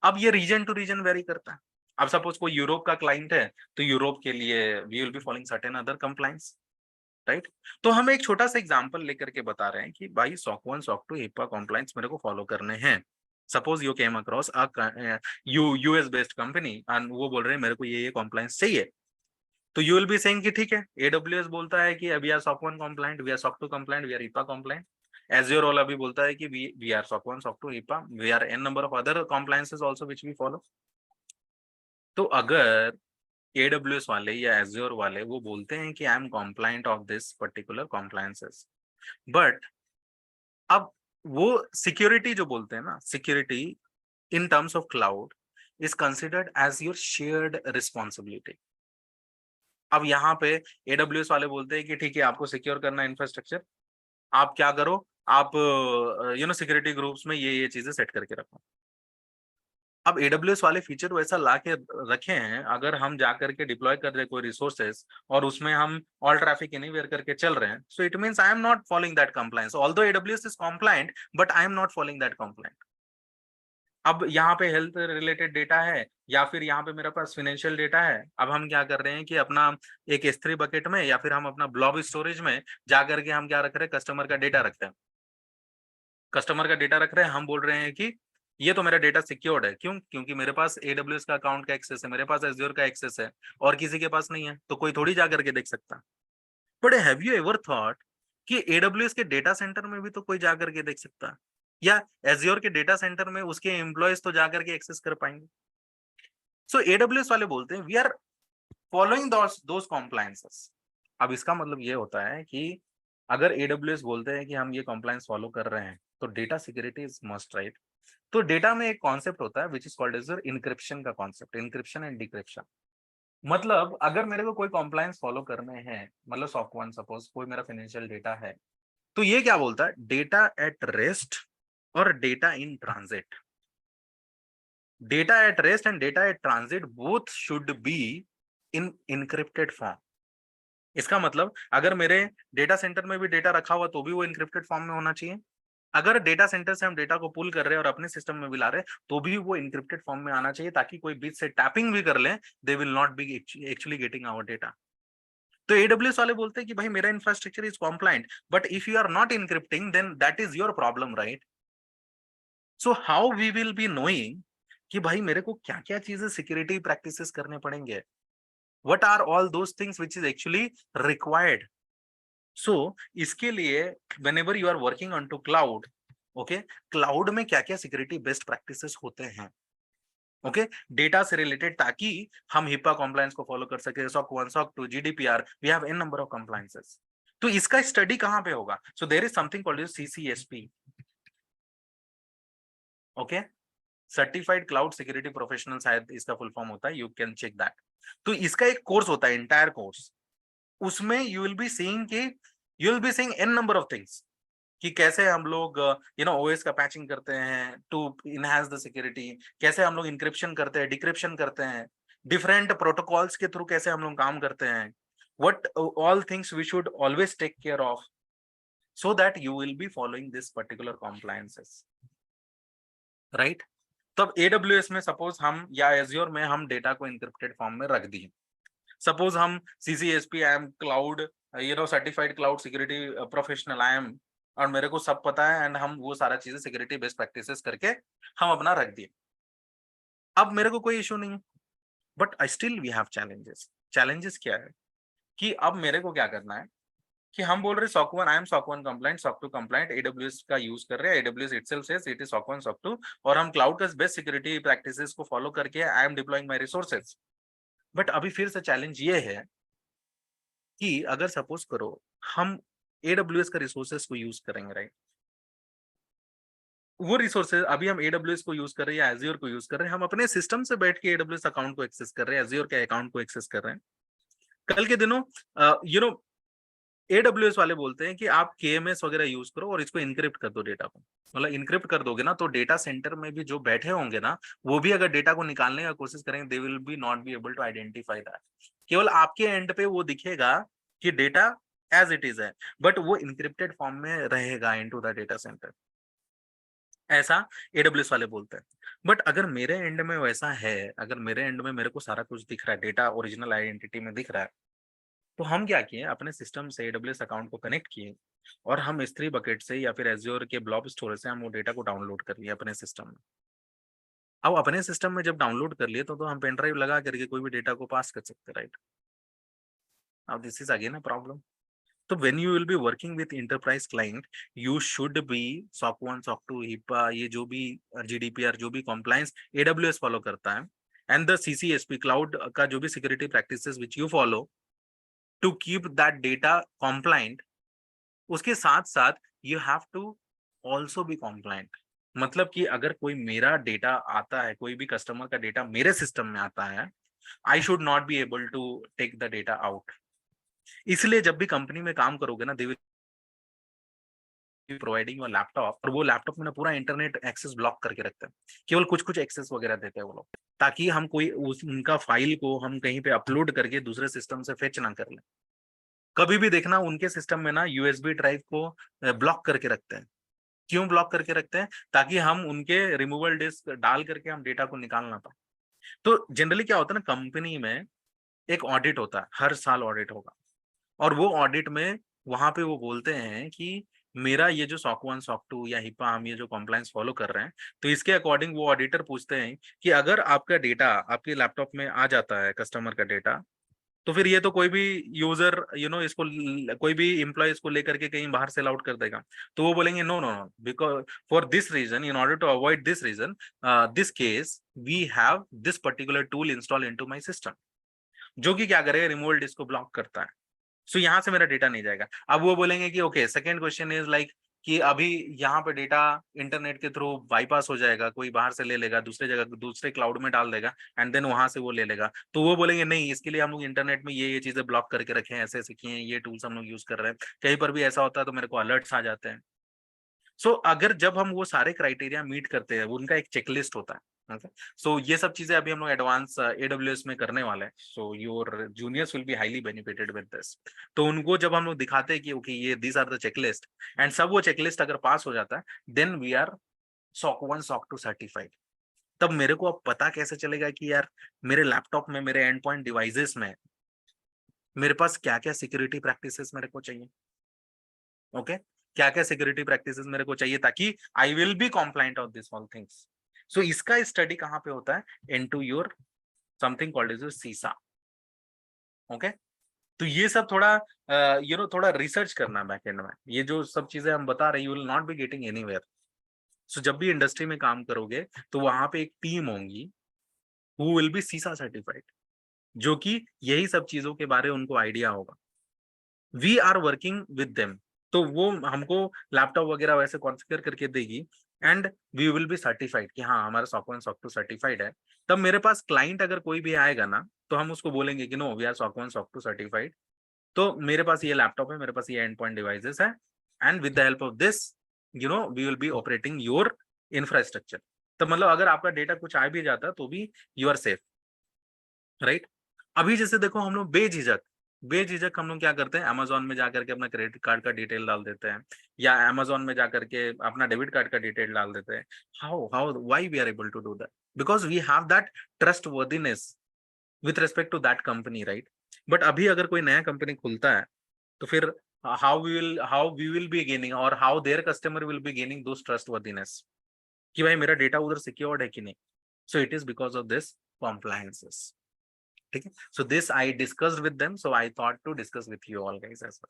Speaker 1: अब ये रीजन टू रीजन वेरी करता है. अब सपोज कोई यूरोप का क्लाइंट है तो यूरोप के लिए we will be following certain other compliance, right? तो हम एक छोटा सा एग्जांपल लेकर के बता रहे हैं कि भाई SOC 1 SOC 2 HIPAA कंप्लायंस मेरे को फॉलो करने हैं. Suppose you came across US based company and वो बोल रहे हैं मेरे को ये कंप्लायंस चाहिए, तो यू विल बी सेइंग कि ठीक है, AWS बोलता है कि we are SOC 1 compliant, we are SOC 2 compliant, we are HIPAA compliant. Azure वाला भी बोलता है कि we are SOC 1 SOC 2 HIPAA, we are n number of other compliances also which we follow. तो अगर AWS वाले या Azure वाले वो बोलते हैं कि I am compliant of this particular compliances, but अब वो सिक्योरिटी जो बोलते हैं ना, security in terms of cloud is considered as your shared responsibility. अब यहाँ पे AWS वाले बोलते हैं कि ठीक है, आपको सिक्योर करना इंफ्रास्ट्रक्चर, आप क्या करो, आप सिक्योरिटी ग्रुप्स में ये चीजें सेट करके रखो. अब AWS वाले फीचर वैसा ला के रखे हैं, अगर हम जा करके डिप्लॉय कर रहे हैं कोई रिसोर्सेस और उसमें हम ऑल ट्रैफिक एनीवेयर करके चल रहे हैं, so it means I am not following that compliance, although AWS is compliant but I am not following that compliant. अब यहाँ पे हेल्थ रिलेटेड डेटा है या फिर यहाँ पे मेरे पास फाइनेंशियल डेटा है, अब हम क्या कर रहे हैं कि अपना एक S3 बकेट में या फिर हम अपना ब्लॉब स्टोरेज में जा करके हम क्या रख रहे हैं, कस्टमर का डेटा रखते हैं। कस्टमर का डेटा रख रहे हैं, हम बोल रहे हैं कि ये तो मेरा डेटा सिक्योर्ड है, क्यों? क्योंकि मेरे पास AWS का अकाउंट का एक्सेस है, मेरे पास Azure का एक्सेस है और किसी के पास नहीं है, तो कोई थोड़ी जा करके देख सकता। But have you ever thought कि AWS के डेटा सेंटर में भी तो कोई जा करके देख सकता है, या Azure के डेटा सेंटर में उसके एम्प्लॉयज तो जा करके एक्सेस कर पाएंगे? सो AWS वाले बोलते हैं we are following those compliances. अब इसका मतलब ये होता है कि अगर AWS बोलते हैं कि हम ये कॉम्प्लायंस फॉलो कर रहे हैं, तो data security is must, right? तो डेटा में एक कॉन्सेप्ट होता है which is called as encryption का कॉन्सेप्ट, इनक्रिप्शन एंड डिक्रिप्शन। मतलब अगर मेरे को कोई कॉम्प्लायंस फॉलो करने हैं, मतलब सॉफ्ट वन सपोज कोई मेरा फाइनेंशियल डेटा है, तो ये क्या बोलता है, डेटा एट रेस्ट और data in transit. Data at rest and data eight transit both should be in encrypted form. इसका मतलब अगर मेरे डेटा सेंटर में भी डेटा रखा हुआ तो भी वो इनक्रिप्टेड फॉर्म में होना चाहिए, अगर डेटा सेंटर से हम डेटा को पुल कर रहे हैं और अपने सिस्टम में भी ला रहे हैं तो भी वो इनक्रिप्टेड फॉर्म में आना चाहिए, ताकि कोई बीच से टैपिंग भी कर ले, they will not be actually getting our data. तो AWS वाले बोलते हैं कि भाई मेरा infrastructure is compliant, but if you are not encrypting then that is your problem, right? So how we will be knowing कि भाई मेरे को क्या क्या चीजें सिक्योरिटी प्रैक्टिसेस करने पड़ेंगे, what are all those things which is actually required? So इसके लिए whenever you are working on to cloud, okay, cloud में क्या क्या सिक्योरिटी बेस्ट प्रैक्टिसेस होते हैं, ओके, डेटा से रिलेटेड, ताकि हम हिपा कॉम्प्लायंस को फॉलो कर सके, SOC 1 SOC 2 GDPR, we have an number of compliances. तो इसका स्टडी कहां पे होगा? So there is something called CCSP, okay, certified cloud security professional, शायद इसका फुल फॉर्म होता है, यू कैन चेक दैट। तो इसका एक कोर्स होता है, इंटायर कोर्स, उसमें यू विल बी सीइंग कि you will be seeing an number of things, कि कैसे हम लोग OS का पैचिंग करते हैं टू इनहांस द सिक्योरिटी, कैसे हम लोग इंक्रिप्शन करते हैं, डिक्रिप्शन करते हैं, डिफरेंट प्रोटोकॉल्स के थ्रू कैसे हम लोग काम करते हैं, what all things we should always take care of, so that you will be following this particular compliances, right? तो अब AWS में सपोज हम या Azure में हम डेटा को इनक्रिप्टेड फॉर्म में रख दिए, सपोज हम CCSP I am cloud certified cloud security professional I am, और मेरे को सब पता है, एंड हम वो सारा चीजें सिक्योरिटी बेस्ट प्रैक्टिसेस करके हम अपना रख दिए, अब मेरे को कोई इशू नहीं है, but I still we have challenges. Challenges क्या है कि अब मेरे को क्या करना है कि हम बोल रहे SOC 1 I am SOC 1 compliant, SOC 2 compliant, AWS का यूज कर रहे हैं, AWS itself says it is SOC 1 SOC 2, और हम क्लाउड का बेस्ट सिक्योरिटी प्रैक्टिसेस को फॉलो करके I am deploying my resources. But अभी फिर से चैलेंज ये है कि अगर सपोज करो हम AWS का रिसोर्सेज को यूज करेंगे, राइट, वो रिसोर्सेज अभी हम AWS को यूज कर रहे हैं या Azure को यूज कर रहे हैं, हम अपने सिस्टम से बैठ के AWS अकाउंट को एक्सेस कर रहे हैं, Azure के अकाउंट को एक्सेस कर रहे हैं। कल के दिनों AWS वाले बोलते हैं कि आप KMS वगैरह यूज करो और इसको इनक्रिप्ट कर दो डेटा को, मतलब इनक्रिप्ट कर दोगे ना तो डेटा सेंटर में भी जो बैठे होंगे ना, वो भी अगर डेटा को निकालने की कोशिश करेंगे, they will be not be able to identify that. केवल आपके एंड पे वो दिखेगा कि डेटा एज इट इज है, बट वो इनक्रिप्टेड फॉर्म में रहेगा इनटू द डेटा सेंटर, ऐसा AWS वाले बोलते हैं। बट अगर मेरे एंड में वैसा है, अगर मेरे एंड में मेरे को सारा कुछ दिख रहा है, डेटा ओरिजिनल आइडेंटिटी में दिख रहा है, तो हम क्या किए, अपने सिस्टम से AWS अकाउंट को कनेक्ट किए और हम S3 बकेट से या फिर Azure के ब्लॉब स्टोरेज से हम वो डेटा को डाउनलोड कर लिए अपने सिस्टम में। अब अपने सिस्टम में जब डाउनलोड कर लिए तो हम पेन ड्राइव लगा करके कोई भी डेटा को पास कर सकते, राइट? अब this is again a problem. तो when you will be working with enterprise client, you should be SOC 1 SOC 2 HIPAA, ये जो भी GDPR जो भी कॉम्प्लायंस AWS फॉलो करता है, एंड द CCSP क्लाउड का जो भी security practices which you follow to keep that data compliant, उसके साथ साथ you have to also be compliant. मतलब कि अगर कोई मेरा डेटा आता है, कोई भी कस्टमर का डेटा मेरे सिस्टम में आता है, I should not be able to take the data out. इसलिए जब भी कंपनी में काम करोगे ना, दे प्रोवाइडिंग योर लैपटॉप, और वो लैपटॉप में ना पूरा इंटरनेट एक्सेस ब्लॉक करके रखते हैं, केवल कुछ कुछ एक्सेस वगैरह देते हैं वो लोग, ताकि हम कोई उनका फाइल को हम कहीं पे अपलोड करके दूसरे सिस्टम से फेच ना कर लें। कभी भी देखना उनके सिस्टम में ना यूएसबी ड्राइव को ब्लॉक करके रखते हैं। क्यों ब्लॉक करके रखते हैं? ताकि हम उनके रिमूवल डिस्क डाल करके हम डेटा को निकाल ना पाए। तो जनरली क्या होता है ना, कंपनी में एक ऑडिट होता है, हर साल ऑडिट होगा, और वो ऑडिट में वहां पे वो बोलते हैं कि मेरा ये जो SOC 1 SOC 2 या हिपा हम ये जो कॉम्प्लायंस फॉलो कर रहे हैं, तो इसके अकॉर्डिंग वो ऑडिटर पूछते हैं कि अगर आपका डेटा आपके लैपटॉप में आ जाता है, कस्टमर का डेटा, तो फिर ये तो कोई भी यूजर इसको कोई भी एम्प्लॉय इसको लेकर के कहीं बाहर सेल आउट कर देगा। तो वो बोलेंगे no no no, because for this reason, in order to avoid this reason, this case we have this particular tool install into my system, जो कि क्या करेगा, रिमूवल डिस्क को ब्लॉक करता है। सो यहाँ से मेरा डेटा नहीं जाएगा। अब वो बोलेंगे कि okay, second question is like कि अभी यहाँ पे डेटा इंटरनेट के थ्रू बाईपास हो जाएगा, कोई बाहर से ले लेगा, दूसरे जगह दूसरे क्लाउड में डाल देगा, एंड देन वहां से वो ले लेगा। तो वो बोलेंगे नहीं, इसके लिए हम लोग इंटरनेट में ये चीजें ब्लॉक करके रखे हैं, ऐसे ऐसे किए हैं, ये टूल्स हम लोग यूज कर रहे हैं, कहीं पर भी ऐसा होता है तो मेरे को अलर्ट्स आ जाते हैं। सो अगर जब हम वो सारे क्राइटेरिया मीट करते हैं, उनका एक चेकलिस्ट होता है। सो ये सब चीजें अभी हम लोग एडवांस AWS में करने वाले हैं। So your juniors will be highly benefited with this. तो उनको जब हम लोग दिखाते हैं कि ओके ये these are the checklist, and सब वो चेकलिस्ट अगर पास हो जाता है, then we are SOC 1 SOC 2 certified. तब मेरे को अब पता कैसे चलेगा कि यार मेरे लैपटॉप में, मेरे एंड पॉइंट डिवाइसेस में मेरे पास क्या क्या सिक्योरिटी प्रैक्टिसेस मेरे को चाहिए। ओके, क्या क्या सिक्योरिटी प्रैक्टिसेस मेरे को चाहिए, ताकि I will be compliant of this all things. So इसका स्टडी कहाँ पे होता है? Into your something called is CISA. Okay, तो ये सब थोड़ा थोड़ा रिसर्च करना बैकएंड में। ये जो सब चीजें हम बता रहे हैं, you will not be getting anywhere. So जब भी इंडस्ट्री में काम करोगे तो वहां पे एक टीम होंगी हु विल बी सीसा सर्टिफाइड, जो कि यही सब चीजों के बारे में उनको आइडिया होगा। We are working with them, तो वो हमको लैपटॉप वगैरह वैसे कॉन्फ़िगर करके देगी, and we will be certified कि हाँ हमारा SOC 1 SOC 2 सर्टिफाइड है। तब मेरे पास क्लाइंट अगर कोई भी आएगा ना, तो हम उसको बोलेंगे कि no, we are SOC 1 SOC 2 certified, तो मेरे पास ये लैपटॉप है, मेरे पास ये एंड पॉइंट डिवाइसेस है, and with the help of this we will be operating your infrastructure. तो मतलब अगर आपका डेटा कुछ आ भी जाता है तो भी यू आर सेफ, राइट। अभी जैसे देखो, हम लोग बेझिझक बेझिझक हम लोग क्या करते हैं, अमेजोन में जाकर के अपना क्रेडिट कार्ड का डिटेल डाल देते हैं, या अमेजोन में जाकर के अपना डेबिट कार्ड का डिटेल डाल देते हैं। How how why we are able to do that? Because we have that trustworthiness with respect to that company, right. But अभी अगर कोई नया कंपनी खुलता है, तो फिर how we will be gaining, और how their customer will be gaining those trustworthiness, कि भाई मेरा डेटा उधर सिक्योर्ड है कि नहीं। So it is because of this compliances. ठीक है, so this I discussed with them, so I thought to discuss with you all guys as well.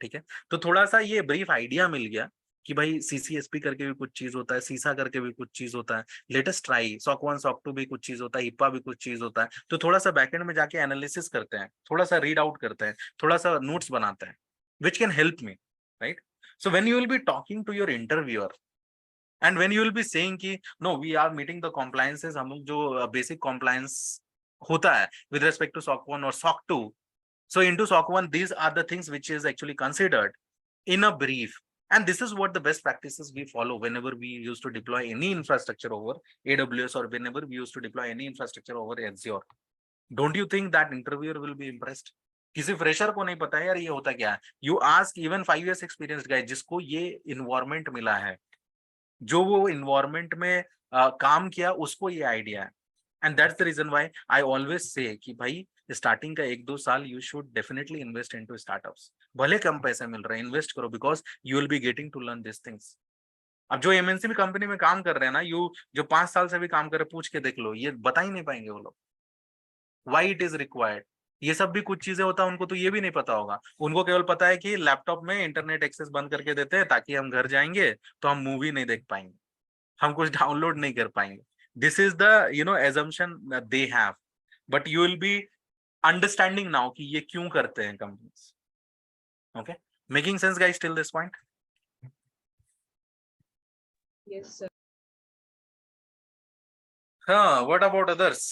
Speaker 1: ठीक है, तो थोड़ा सा ये ब्रीफ आइडिया मिल गया कि भाई CCSP करके भी कुछ चीज होता है, सीसा करके भी कुछ चीज होता है, लेटेस्ट ट्राई SOC 1 SOC 2 भी कुछ चीज होता है, हिप्पा भी कुछ चीज होता है। तो थोड़ा सा बैकएंड में जाके एनालिसिस करते हैं, थोड़ा सा रीड आउट करते हैं, थोड़ा सा नोट्स बनाते हैं, which can help me, right. So when you will be talking to your interviewer, and when you will be saying कि no we are meeting the compliances, हम लोग जो बेसिक कॉम्प्लायंस होता है विद रिस्पेक्ट टू SOC 1 और SOC 2, so into SOC 1 these are the things which is actually considered in a brief, and this is what the best practices we follow whenever we used to deploy any infrastructure over AWS, or whenever we used to deploy any infrastructure over Azure. Don't you think that interviewer will be impressed? किसी fresher को नहीं पता है यार ये होता क्या है। You ask even 5 years experienced guy जिसको ये इन्वायरमेंट मिला है, जो वो इन्वायरमेंट में काम किया, उसको ये आइडिया है। And that's the reason why I always say कि भाई स्टार्टिंग का 1-2 साल you should definitely invest into startups. भले कम पैसे मिल रहे हैं, इन्वेस्ट करो, because you will be getting to learn this things. अब जो MNC भी कंपनी में काम कर रहे हैं ना, यू जो 5 साल से भी काम कर रहे, पूछ के देख लो, ये बता ही नहीं पाएंगे वो लोग व्हाई इट इज रिक्वायर्ड। ये सब भी कुछ चीजें होता है, उनको तो ये भी नहीं पता होगा। उनको केवल पता है कि लैपटॉप में इंटरनेट एक्सेस बंद करके देते हैं, ताकि हम घर जाएंगे तो हम मूवी नहीं देख पाएंगे, हम कुछ डाउनलोड नहीं कर पाएंगे। This is the assumption they have, but you will be understanding now कि ये क्यों करते हैं companies. Okay, making sense guys till this point?
Speaker 3: Yes, sir.
Speaker 1: What about others?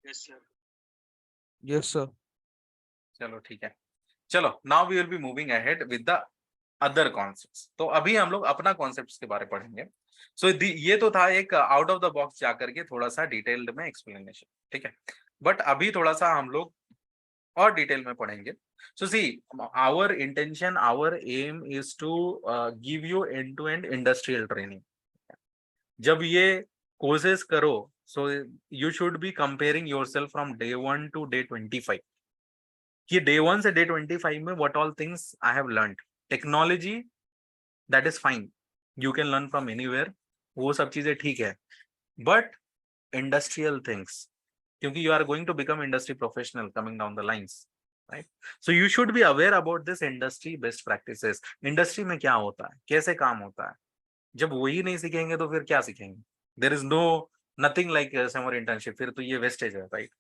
Speaker 3: Yes, sir.
Speaker 4: Yes, sir.
Speaker 1: चलो ठीक है, चलो now we will be moving ahead with the other concepts. तो अभी हम लोग अपना कॉन्सेप्ट्स के बारे में पढ़ेंगे। सो ये तो था एक आउट ऑफ द बॉक्स जाकर के थोड़ा सा डिटेल्ड में एक्सप्लेनेशन, ठीक है। बट अभी थोड़ा सा हम लोग और डिटेल में पढ़ेंगे। So see, our intention, our aim is to give you end to end industrial training. जब ये कोर्सेज करो, so you should be comparing yourself from day 1 to day 25 कि डे 1 से डे 25 में what all things I have learned. Technology, that is fine, you can learn from anywhere, वो सब चीजें ठीक है। बट इंडस्ट्रियल थिंग्स, क्योंकि you are going to become industry professional coming down the lines, right? So you should be aware about this industry best practices. Industry में क्या होता है, कैसे काम होता है। जब वही नहीं सीखेंगे तो फिर क्या सीखेंगे? There is no nothing like summer internship, फिर तो ये वेस्टेज है, right?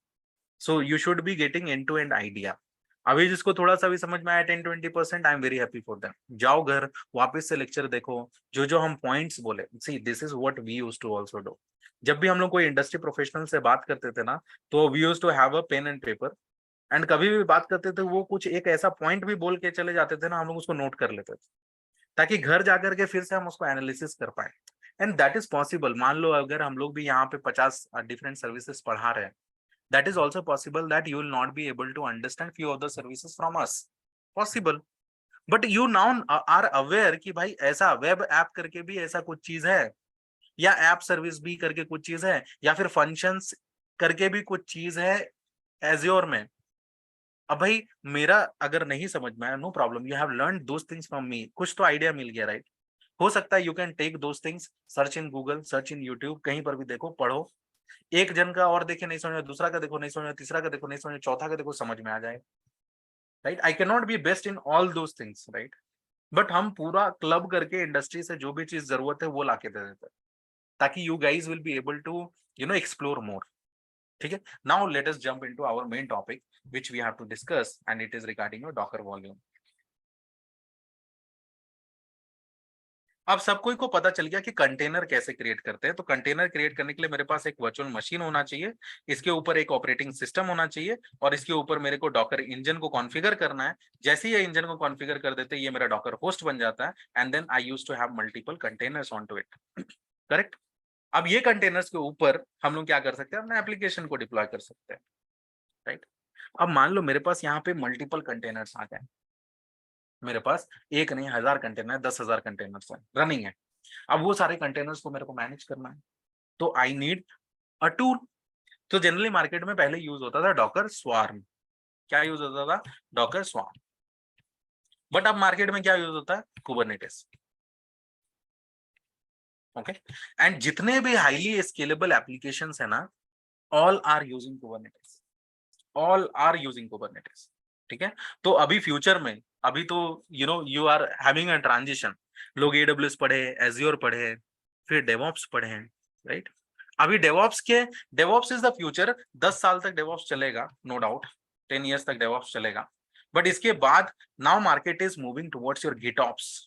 Speaker 1: So you should be getting end to end idea. अभी जिसको थोड़ा सा भी समझ में आया 10-20%, I am very happy for them. जाओ घर, वापस से लेक्चर देखो, जो जो हम पॉइंट्स बोले, see this is what we used to also do. जब भी हम लोग कोई इंडस्ट्री प्रोफेशनल से बात करते थे ना, तो we used to have a pen and paper, and कभी भी बात करते थे वो कुछ एक ऐसा पॉइंट भी बोल के चले जाते थे ना, हम लोग उसको नोट कर लेते थे, ताकि घर जाकर के फिर से हम उसको एनालिसिस कर पाए। And that is possible. मान लो अगर हम लोग भी यहाँ पे 50 डिफरेंट सर्विसेज पढ़ा रहे हैं, that is also possible that you will not be able to understand few of the services from us, possible। but you now are aware कि भाई ऐसा वेब ऐप करके भी ऐसा कुछ चीज है, या ऐप सर्विस भी करके कुछ चीज है, या फिर फंक्शंस करके भी कुछ चीज है एज्योर में। अब भाई मेरा अगर नहीं समझ में आया, no problem, you have learn those things from me, कुछ तो आइडिया मिल गया, राइट? हो सकता है you can take those things, search in Google, search in YouTube, कहीं पर भी देखो, पढ़ो, एक जन का और देखे नहीं समझ में, दूसरा का देखो नहीं समझ में, तीसरा का देखो नहीं समझ में, चौथा का देखो समझ में आ जाए, right? I can not be best in all those things, right? But हम पूरा क्लब करके इंडस्ट्री से जो भी चीज जरूरत है वो लाके दे देते हैं, ताकि you guys will be able to explore more. ठीक है, now let us jump into our main topic which we have to discuss, and it is regarding your Docker volume. अब सब कोई को पता चल गया कि कंटेनर कैसे क्रिएट करते हैं। तो कंटेनर क्रिएट करने के लिए मेरे पास एक वर्चुअल मशीन होना चाहिए, इसके ऊपर एक ऑपरेटिंग सिस्टम होना चाहिए, और इसके ऊपर मेरे को डॉकर इंजन को कॉन्फ़िगर करना है। जैसे ही ये इंजन को कॉन्फ़िगर कर देते हैं, ये मेरा डॉकर होस्ट बन जाता है, and then I use to have multiple containers on to it, correct? अब ये कंटेनर्स के ऊपर हम लोग क्या कर सकते हैं, अपने एप्लीकेशन को डिप्लॉय कर सकते हैं, राइट? अब मान लो मेरे पास यहाँ पे मल्टीपल कंटेनर्स आ गए, मेरे पास एक नहीं 1000 कंटेनर, 10,000 कंटेनर्स है रनिंग है। अब वो सारे कंटेनर्स को मेरे को मैनेज करना है, तो आई नीड अ टूल। तो जनरली मार्केट में पहले यूज होता था डॉकर स्वार्म। क्या यूज होता था? Docker swarm. बट अब मार्केट में क्या यूज होता है? कुबरनेटिस। ओके, एंड जितने भी हाईली स्केलेबल एप्लीकेशंस है ना, all are using Kubernetes, all are using Kubernetes. ठीक है, तो अभी फ्यूचर में, अभी तो you are having a transition. लोग एडब्ल्यूएस पढ़े, एज्योर पढ़े, फिर डेवऑप्स पढ़े, राइट? अभी डेवऑप्स इज द फ्यूचर। 10 साल तक डेवऑप्स चलेगा, नो डाउट, 10 इयर्स तक डेवऑप्स चलेगा। बट इसके बाद now market is moving towards your GitOps.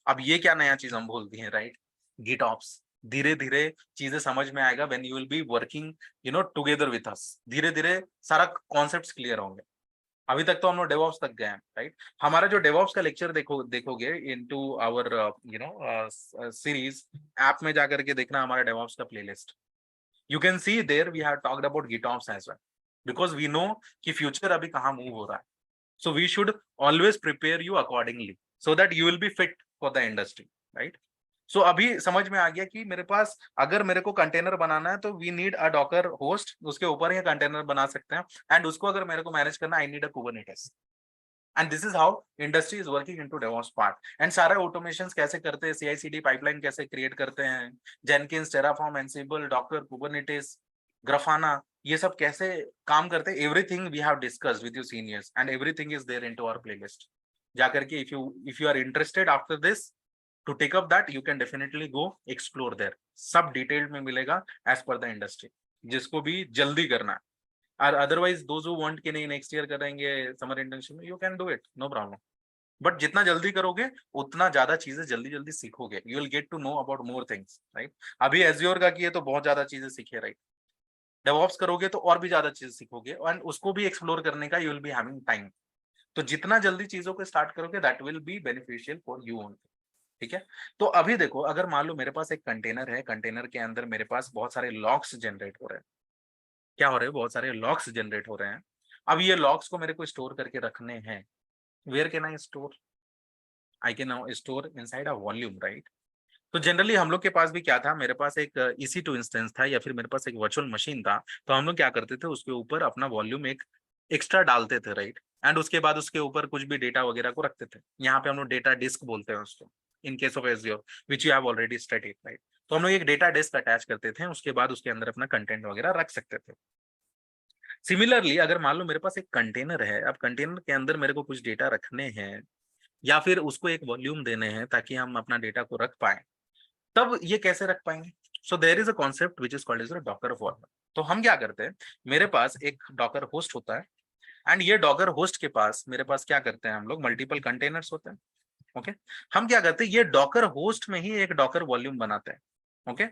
Speaker 1: अब ये क्या नया चीज हम बोल दिए, राइट? गिटऑप्स। धीरे धीरे चीजें समझ में आएगा when you will be working together with us. धीरे धीरे सारा कॉन्सेप्ट्स क्लियर होंगे। अभी तक तो हम लोग डेवॉप्स तक गए हैं, राइट? हमारा जो डेवॉप्स का लेक्चर देखोगे इनटू आवर सीरीज, ऐप में जाकर के देखना हमारा डेवॉप्स का playlist. You can see there we have talked about GitOps as well, because we know कि फ्यूचर अभी कहाँ मूव हो रहा है। So we should always prepare you accordingly, so that you will be fit for the industry, right? So अभी समझ में आ गया कि मेरे पास अगर मेरे को कंटेनर बनाना है तो we need a Docker host, उसके ऊपर ही कंटेनर बना सकते हैं, एंड उसको अगर मेरे को मैनेज करना, I need a Kubernetes. And this is how industry is working into DevOps part. And सारे ऑटोमेशंस कैसे करते हैं, CI/CD पाइपलाइन कैसे क्रिएट करते हैं, Jenkins, Terraform, Ansible, Docker, Kubernetes, Grafana, ये सब कैसे काम करते हैं, everything we have discussed with your seniors, and everything is there into our playlist. जाकर के if you are interested after this to take up that, you can definitely go explore there। सब detailed में मिलेगा as per the industry, जिसको भी जल्दी करना है। और अदरवाइज those who want कि नहीं नेक्स्ट ईयर करेंगे समर इंटर्नशिप में, you can do it, no problem। But जितना जल्दी करोगे उतना ज्यादा चीजें जल्दी जल्दी सीखोगे, you will get to know about more things, right? अभी एज्योर का किए तो बहुत ज्यादा चीजें सीखे, राइट? डेवऑप्स करोगे तो और भी ज्यादा चीजें सीखोगे, एंड उसको भी एक्सप्लोर करने का you will be having time। तो जितना जल्दी चीजों को स्टार्ट करोगे that will be beneficial for you only. ठीक है, तो अभी देखो, अगर मान लो मेरे पास एक कंटेनर है, कंटेनर के अंदर मेरे पास बहुत सारे लॉक्स जनरेट हो रहे हैं। क्या हो रहे हैं? बहुत सारे लॉक्स जनरेट हो रहे हैं। अब ये लॉक्स को मेरे को स्टोर करके रखने हैं। Where can I store? I can store inside a volume, right? तो जनरली हम लोग के पास भी क्या था, मेरे पास एक EC2 इंस्टेंस था या फिर मेरे पास एक वर्चुअल मशीन था। तो हम लोग क्या करते थे, उसके ऊपर अपना वॉल्यूम एक एक्स्ट्रा डालते थे, राइट? एंड उसके बाद उसके ऊपर कुछ भी डेटा वगैरह को रखते थे। यहाँ पे हम लोग डेटा डिस्क बोलते हैं उसको, in case of azure which you have already studied, right? तो हम लोग एक डेटा डिस्क अटैच करते थे, उसके बाद उसके अंदर अपना कंटेंट वगैरह रख सकते थे। सिमिलरली अगर मान लो मेरे पास एक कंटेनर है, अब कंटेनर के अंदर मेरे को कुछ डेटा रखने हैं या फिर उसको एक वॉल्यूम देने हैं ताकि हम अपना डेटा को रख पाए, तब ये कैसे रख पाएंगे? So there is a concept which is called as Docker format. तो हम क्या करते हैं, मेरे पास एक डॉकर होस्ट होता है एंड ये डॉकर होस्ट के पास मेरे पास क्या करते हैं हम लोग, मल्टीपल कंटेनर्स होते हैं। ओके, हम क्या करते हैं, ये डॉकर होस्ट में ही एक डॉकर वॉल्यूम बनाते हैं। ओके,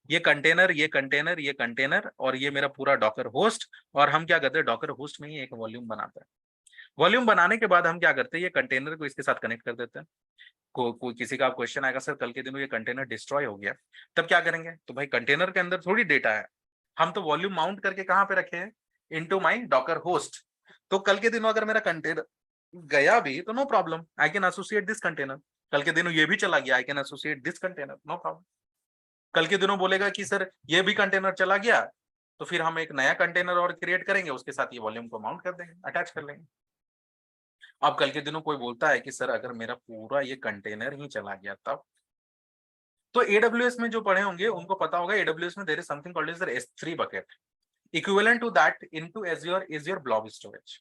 Speaker 1: ये कंटेनर, ये कंटेनर, ये कंटेनर और ये मेरा पूरा डॉकर होस्ट, और हम क्या करते हैं, डॉकर होस्ट में ही एक वॉल्यूम बनाते हैं। वॉल्यूम बनाने के बाद हम क्या करते हैं, ये कंटेनर को इसके साथ कनेक्ट कर देते हैं। कोई किसी का क्वेश्चन आएगा, सर कल के दिनों ये कंटेनर डिस्ट्रॉय हो गया, तब क्या करेंगे? तो भाई कंटेनर के अंदर थोड़ी डेटा है, हम तो वॉल्यूम माउंट करके कहाँ पे रखे हैं, इनटू माय डॉकर होस्ट। तो कल के दिनों अगर मेरा कंटेनर गया भी तो no problem, I can associate this container. कल के दिनों ये भी चला गया, I can associate this container, no problem. कल के दिनों बोलेगा कि सर ये भी कंटेनर चला गया, तो फिर हम एक नया कंटेनर और क्रिएट करेंगे, उसके साथ ये वॉल्यूम को माउंट कर देंगे, अटैच कर लेंगे। अब कल के दिनों कोई बोलता है कि सर अगर मेरा पूरा ये कंटेनर ही चला गया तब, तो AWS में जो पढ़े होंगे उनको पता होगा, AWS में there is something called as S3 bucket, equivalent to that into Azure is your blob storage.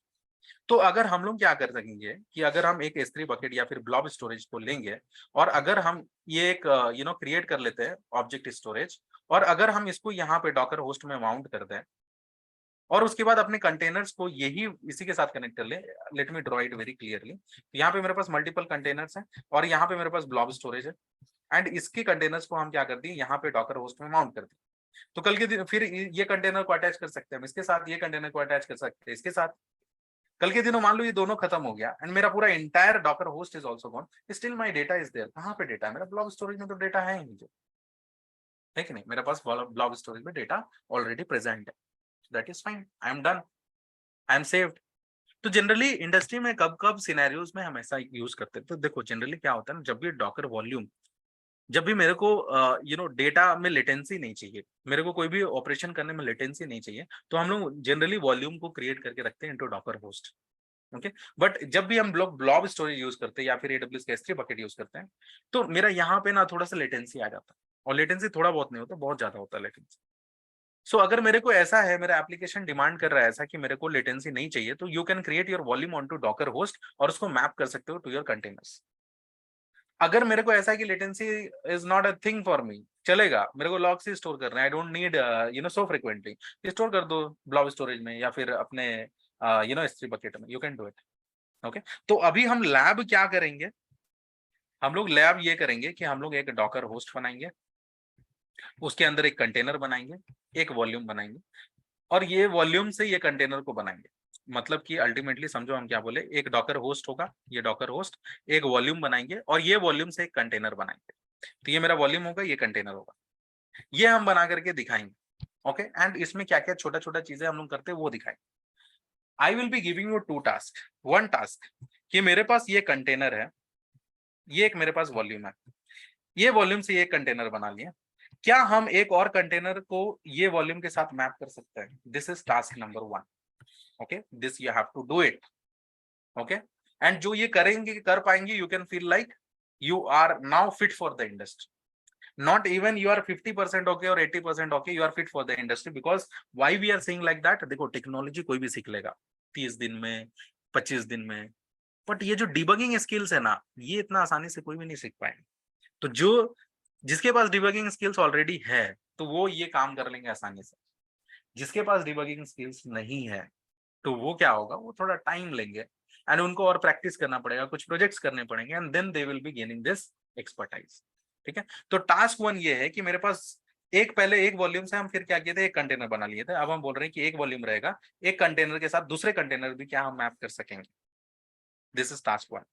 Speaker 1: तो अगर हम लोग क्या कर सकेंगे कि अगर हम एक S3 बकेट या फिर ब्लॉब स्टोरेज को लेंगे और अगर हम ये एक क्रिएट कर लेते हैं ऑब्जेक्ट स्टोरेज, और अगर हम इसको यहाँ पे डॉकर होस्ट में माउंट कर दें और उसके बाद अपने कंटेनर्स को यही इसी के साथ कनेक्ट कर ले, let me draw it very clearly. यहाँ पे मेरे पास मल्टीपल कंटेनर्स हैं और यहाँ पे मेरे पास ब्लॉब स्टोरेज है, एंड इसके कंटेनर्स को हम क्या कर दिए, यहाँ पे डॉकर होस्ट में माउंट कर दिए। तो कल के दिन फिर ये कंटेनर को अटैच कर सकते हैं हम इसके साथ, ये कंटेनर को अटैच कर सकते हैं इसके साथ। कल के दिनों मान लो ये दोनों खत्म हो गया एंड मेरा पूरा entire docker host is also gone, still my data is there. कहाँ पे डेटा है मेरा? ब्लॉब स्टोरेज में तो डेटा है ही नहीं, है कि नहीं? मेरे पास ब्लॉब स्टोरेज में डेटा ऑलरेडी प्रेजेंट है, that is fine, I am done, I am saved. तो जनरली इंडस्ट्री में कब कब सिनेरियोज में हम ऐसा यूज करते हैं, तो देखो जनरली क्या होता है ना, जब भी डॉकर वॉल्यूम, जब भी मेरे को डेटा में लेटेंसी नहीं चाहिए, मेरे को कोई भी ऑपरेशन करने में लेटेंसी नहीं चाहिए, तो हम लोग जनरली वॉल्यूम को क्रिएट करके रखते हैं into Docker host. Okay, but जब भी हम लोग ब्लॉब स्टोरेज यूज करते हैं या फिर AWS का S3 बकेट यूज करते हैं, तो मेरा यहाँ पे ना थोड़ा सा लेटेंसी आ जाता है, और लेटेंसी थोड़ा बहुत नहीं होता, बहुत ज्यादा होता है लेटेंसी। सो अगर मेरे को ऐसा है, मेरा एप्लीकेशन डिमांड कर रहा है ऐसा कि मेरे को लेटेंसी नहीं चाहिए, तो you can create your volume on to docker host और उसको मैप कर सकते हो टू योर कंटेनर्स। अगर मेरे को ऐसा है कि latency is not a thing for me, चलेगा, मेरे को लॉग से स्टोर करना है, I don't need so frequently, store कर दो ब्लॉब स्टोरेज में या फिर अपने S3 बकेट में, you can do it. Okay, तो अभी हम लैब क्या करेंगे, हम लोग लैब ये करेंगे कि हम लोग एक डॉकर होस्ट बनाएंगे, उसके अंदर एक कंटेनर बनाएंगे, एक वॉल्यूम बनाएंगे, और ये वॉल्यूम से ये कंटेनर को बनाएंगे। मतलब कि अल्टीमेटली समझो हम क्या बोले, एक डॉकर होस्ट होगा, ये डॉकर होस्ट एक वॉल्यूम बनाएंगे और ये वॉल्यूम से एक कंटेनर बनाएंगे। तो ये मेरा वॉल्यूम होगा, ये कंटेनर होगा, ये हम बना करके दिखाएंगे। ओके, एंड इसमें क्या क्या छोटा छोटा चीजें हम लोग करते हैं वो दिखाएंगे। आई will be giving you 2 task. One task कि मेरे पास ये कंटेनर है, ये एक मेरे पास वॉल्यूम है, ये वॉल्यूम से ये कंटेनर बना लिया, क्या हम एक और कंटेनर को ये वॉल्यूम के साथ मैप कर सकते हैं? This is task number 1। Okay, this you have to do it. Okay, and जो ये करेंगे कर पाएंगे, you can feel like you are now fit for the industry. not even you are 50% okay or 80% okay, you are fit for the industry, because why we are saying like that? देखो technology कोई भी सीख लेगा 30 दिन में, 25 दिन में, but ये जो डिबगिंग स्किल्स है ना, ये इतना आसानी से कोई भी नहीं सीख पाएंगे। तो जो जिसके पास डिबगिंग स्किल्स ऑलरेडी है, तो वो ये काम कर लेंगे आसानी से। जिसके पास डिबगिंग स्किल्स नहीं है, तो वो क्या होगा, वो थोड़ा टाइम लेंगे एंड उनको और प्रैक्टिस करना पड़ेगा, कुछ प्रोजेक्ट्स करने पड़ेंगे, and then they will be gaining this expertise. ठीक है, तो टास्क 1 ये है कि मेरे पास पहले एक वॉल्यूम से हम फिर क्या किए थे, एक कंटेनर बना लिए थे, अब हम बोल रहे हैं कि एक वॉल्यूम रहेगा, एक कंटेनर के साथ दूसरे कंटेनर भी क्या हम मैप कर सकेंगे। This is task 1.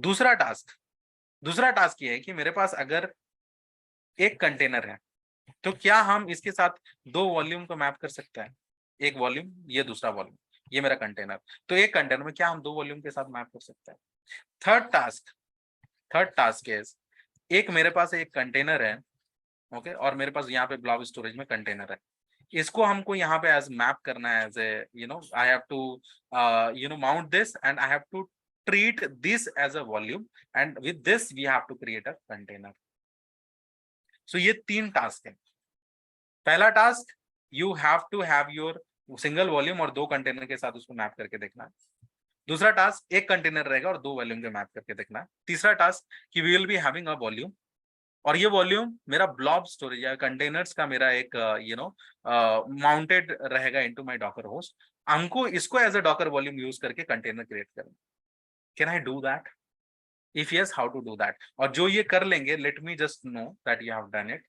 Speaker 1: दूसरा टास्क ये है कि मेरे पास अगर एक कंटेनर है तो क्या हम इसके साथ दो वॉल्यूम को मैप कर सकते हैं? एक वॉल्यूम, ये दूसरा वॉल्यूम, ये मेरा कंटेनर. तो एक कंटेनर में क्या हम दो वॉल्यूम के साथ मैप कर सकते हैं? थर्ड टास्क इज, एक मेरे पास एक कंटेनर है, ओके, और मेरे पास यहाँ पे ब्लॉब स्टोरेज में कंटेनर है. इसको हमको यहाँ पे एज मैप करना है, as a I have to mount this and I have to treat this as a volume, and with this we have to create a container. So ये तीन टास्क है. पहला task, you have to have your single volume और दो container के साथ उसको map करके देखना है. दूसरा टास्क, एक कंटेनर रहेगा और दो वॉल्यूम के मैप करके देखना है. तीसरा टास्क कि we will be having a volume, और ये वॉल्यूम मेरा ब्लॉब स्टोरेज या कंटेनर्स का मेरा एक माउंटेड रहेगा इनटू माय डॉकर होस्ट. हमको इसको as a docker volume use करके कंटेनर क्रिएट करना. Can I do that? If yes, how to do that? और जो ये कर लेंगे, let me just know that you have done it.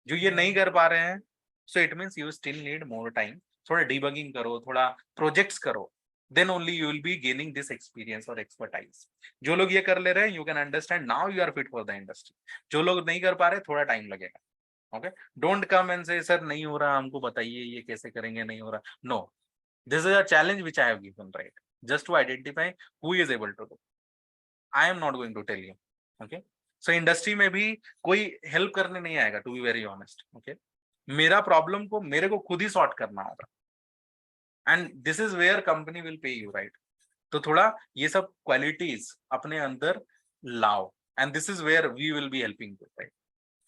Speaker 1: जो ये नहीं कर पा रहे हैं, so it means you still need more time. थोड़ा डिबगिंग करो, थोड़ा प्रोजेक्ट्स करो, then only you will be gaining this experience or expertise. जो लोग ये कर ले रहे हैं, you can understand now you are fit for the industry. जो लोग नहीं कर पा रहे, थोड़ा टाइम लगेगा. Okay, don't come and say sir नहीं हो रहा, हमको बताइए ये कैसे करेंगे, नहीं हो रहा. No, this is a challenge which I have given, right? Just to identify who is able to do. I am not going to tell you. Okay, so industry में भी कोई help करने नहीं आएगा, to be very honest. Okay, मेरा problem को मेरे को खुद ही सॉर्ट करना होगा. And this is where company will pay you, right? तो थोड़ा ये सब क्वालिटीज अपने अंदर लाओ, and this is where we will be helping you, right?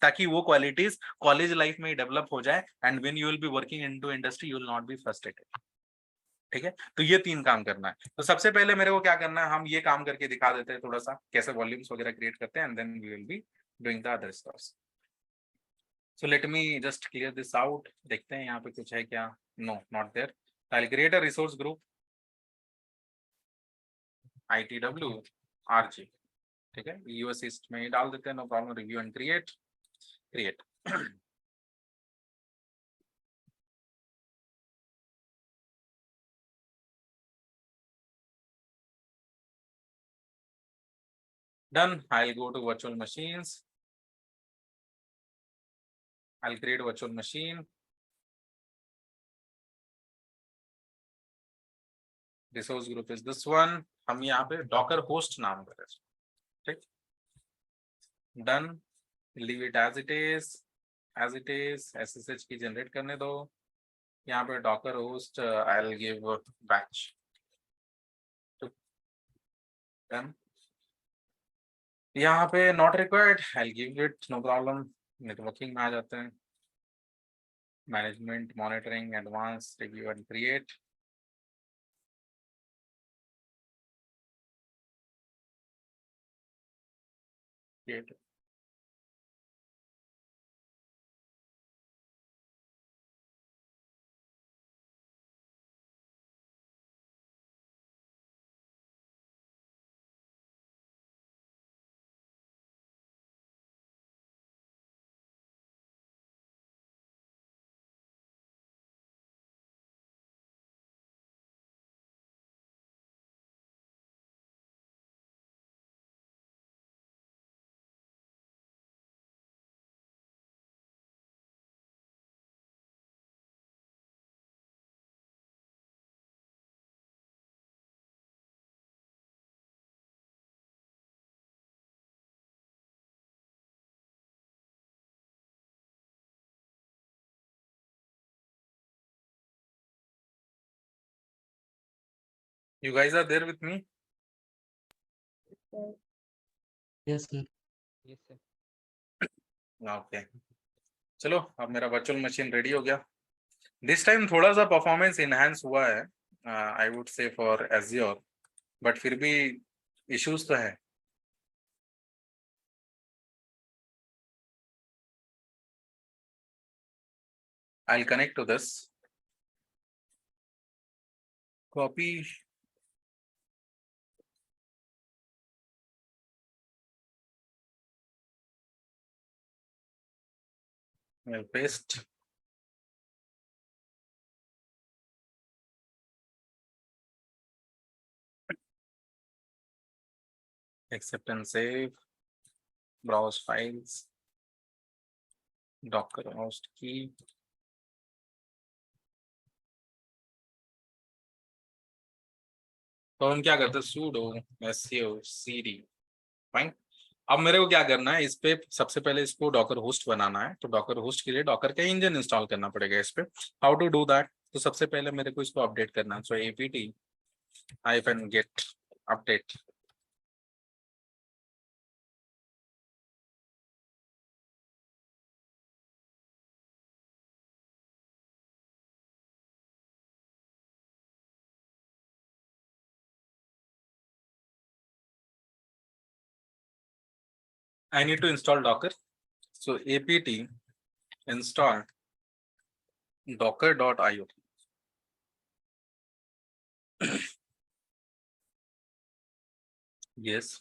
Speaker 1: ताकि वो क्वालिटीज कॉलेज लाइफ में डेवलप हो जाए, and when you will be working into industry you will not be frustrated. ठीक है, तो ये तीन काम करना है. तो सबसे पहले मेरे को क्या करना है, हम ये काम करके दिखा देते हैं थोड़ा सा कैसे वॉल्यूम्स वगैरह क्रिएट करते हैं, and then we will be doing the other stuffs. So let me just clear this out. देखते हैं यहाँ पे कुछ है क्या. No, not there. I'll create a resource group, ITW RG. ठीक है, यूएस ईस्ट में ही डाल देते हैं, no problem. Review and create. Done. I'll go to virtual machines. I'll create a virtual machine. Resource group is this one. हम यहाँ पे docker host नाम कर रहे हैं. ठीक, done. Leave it as it is. SSH key generate करने दो. यहाँ पे docker host I'll give batch. Done. यहाँ पे not required, I give it, no problem. Networking में आ जाते हैं. Management, monitoring, advance, review and create. You guys are there with me?
Speaker 3: Yes, sir.
Speaker 4: Yes, sir.
Speaker 1: Okay. चलो, अब मेरा virtual machine ready हो गया. दिस टाइम थोड़ा सा परफॉर्मेंस इनहेंस हुआ है, I would say for azure, but फिर भी इश्यूज तो है. I'll connect to this. Copy. I'll paste. accept and save, browse files, docker host key. तो हम क्या करते हैं, sudo su cd फाइन। अब मेरे को क्या करना है, इस पे सबसे पहले इसको डॉकर होस्ट बनाना है, तो डॉकर होस्ट के लिए डॉकर का इंजन इंस्टॉल करना पड़ेगा इस पे। हाउ टू डू दैट, तो सबसे पहले मेरे को इसको अपडेट करना है, सो apt-get update. I need to install Docker. So apt install docker.io. Yes.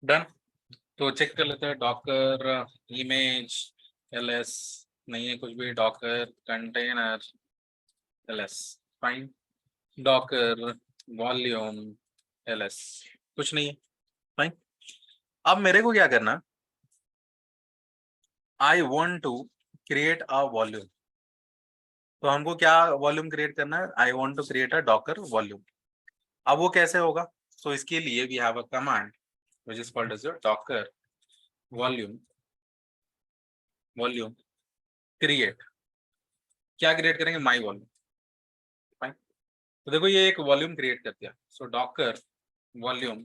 Speaker 1: Done. तो चेक कर लेते हैं, डॉकर इमेज ls नहीं है कुछ भी, Docker container ls fine, Docker volume ls कुछ नहीं है फाइन। अब मेरे को क्या करना, I want to create a volume. तो हमको क्या वॉल्यूम क्रिएट करना है, I want to create a docker volume. अब वो कैसे होगा, तो इसके लिए we have a command which is called as your docker volume create। क्या क्रिएट करेंगे, माई वॉल्यूम फाइन। तो देखो ये एक वॉल्यूम क्रिएट कर दिया, सो डॉकर वॉल्यूम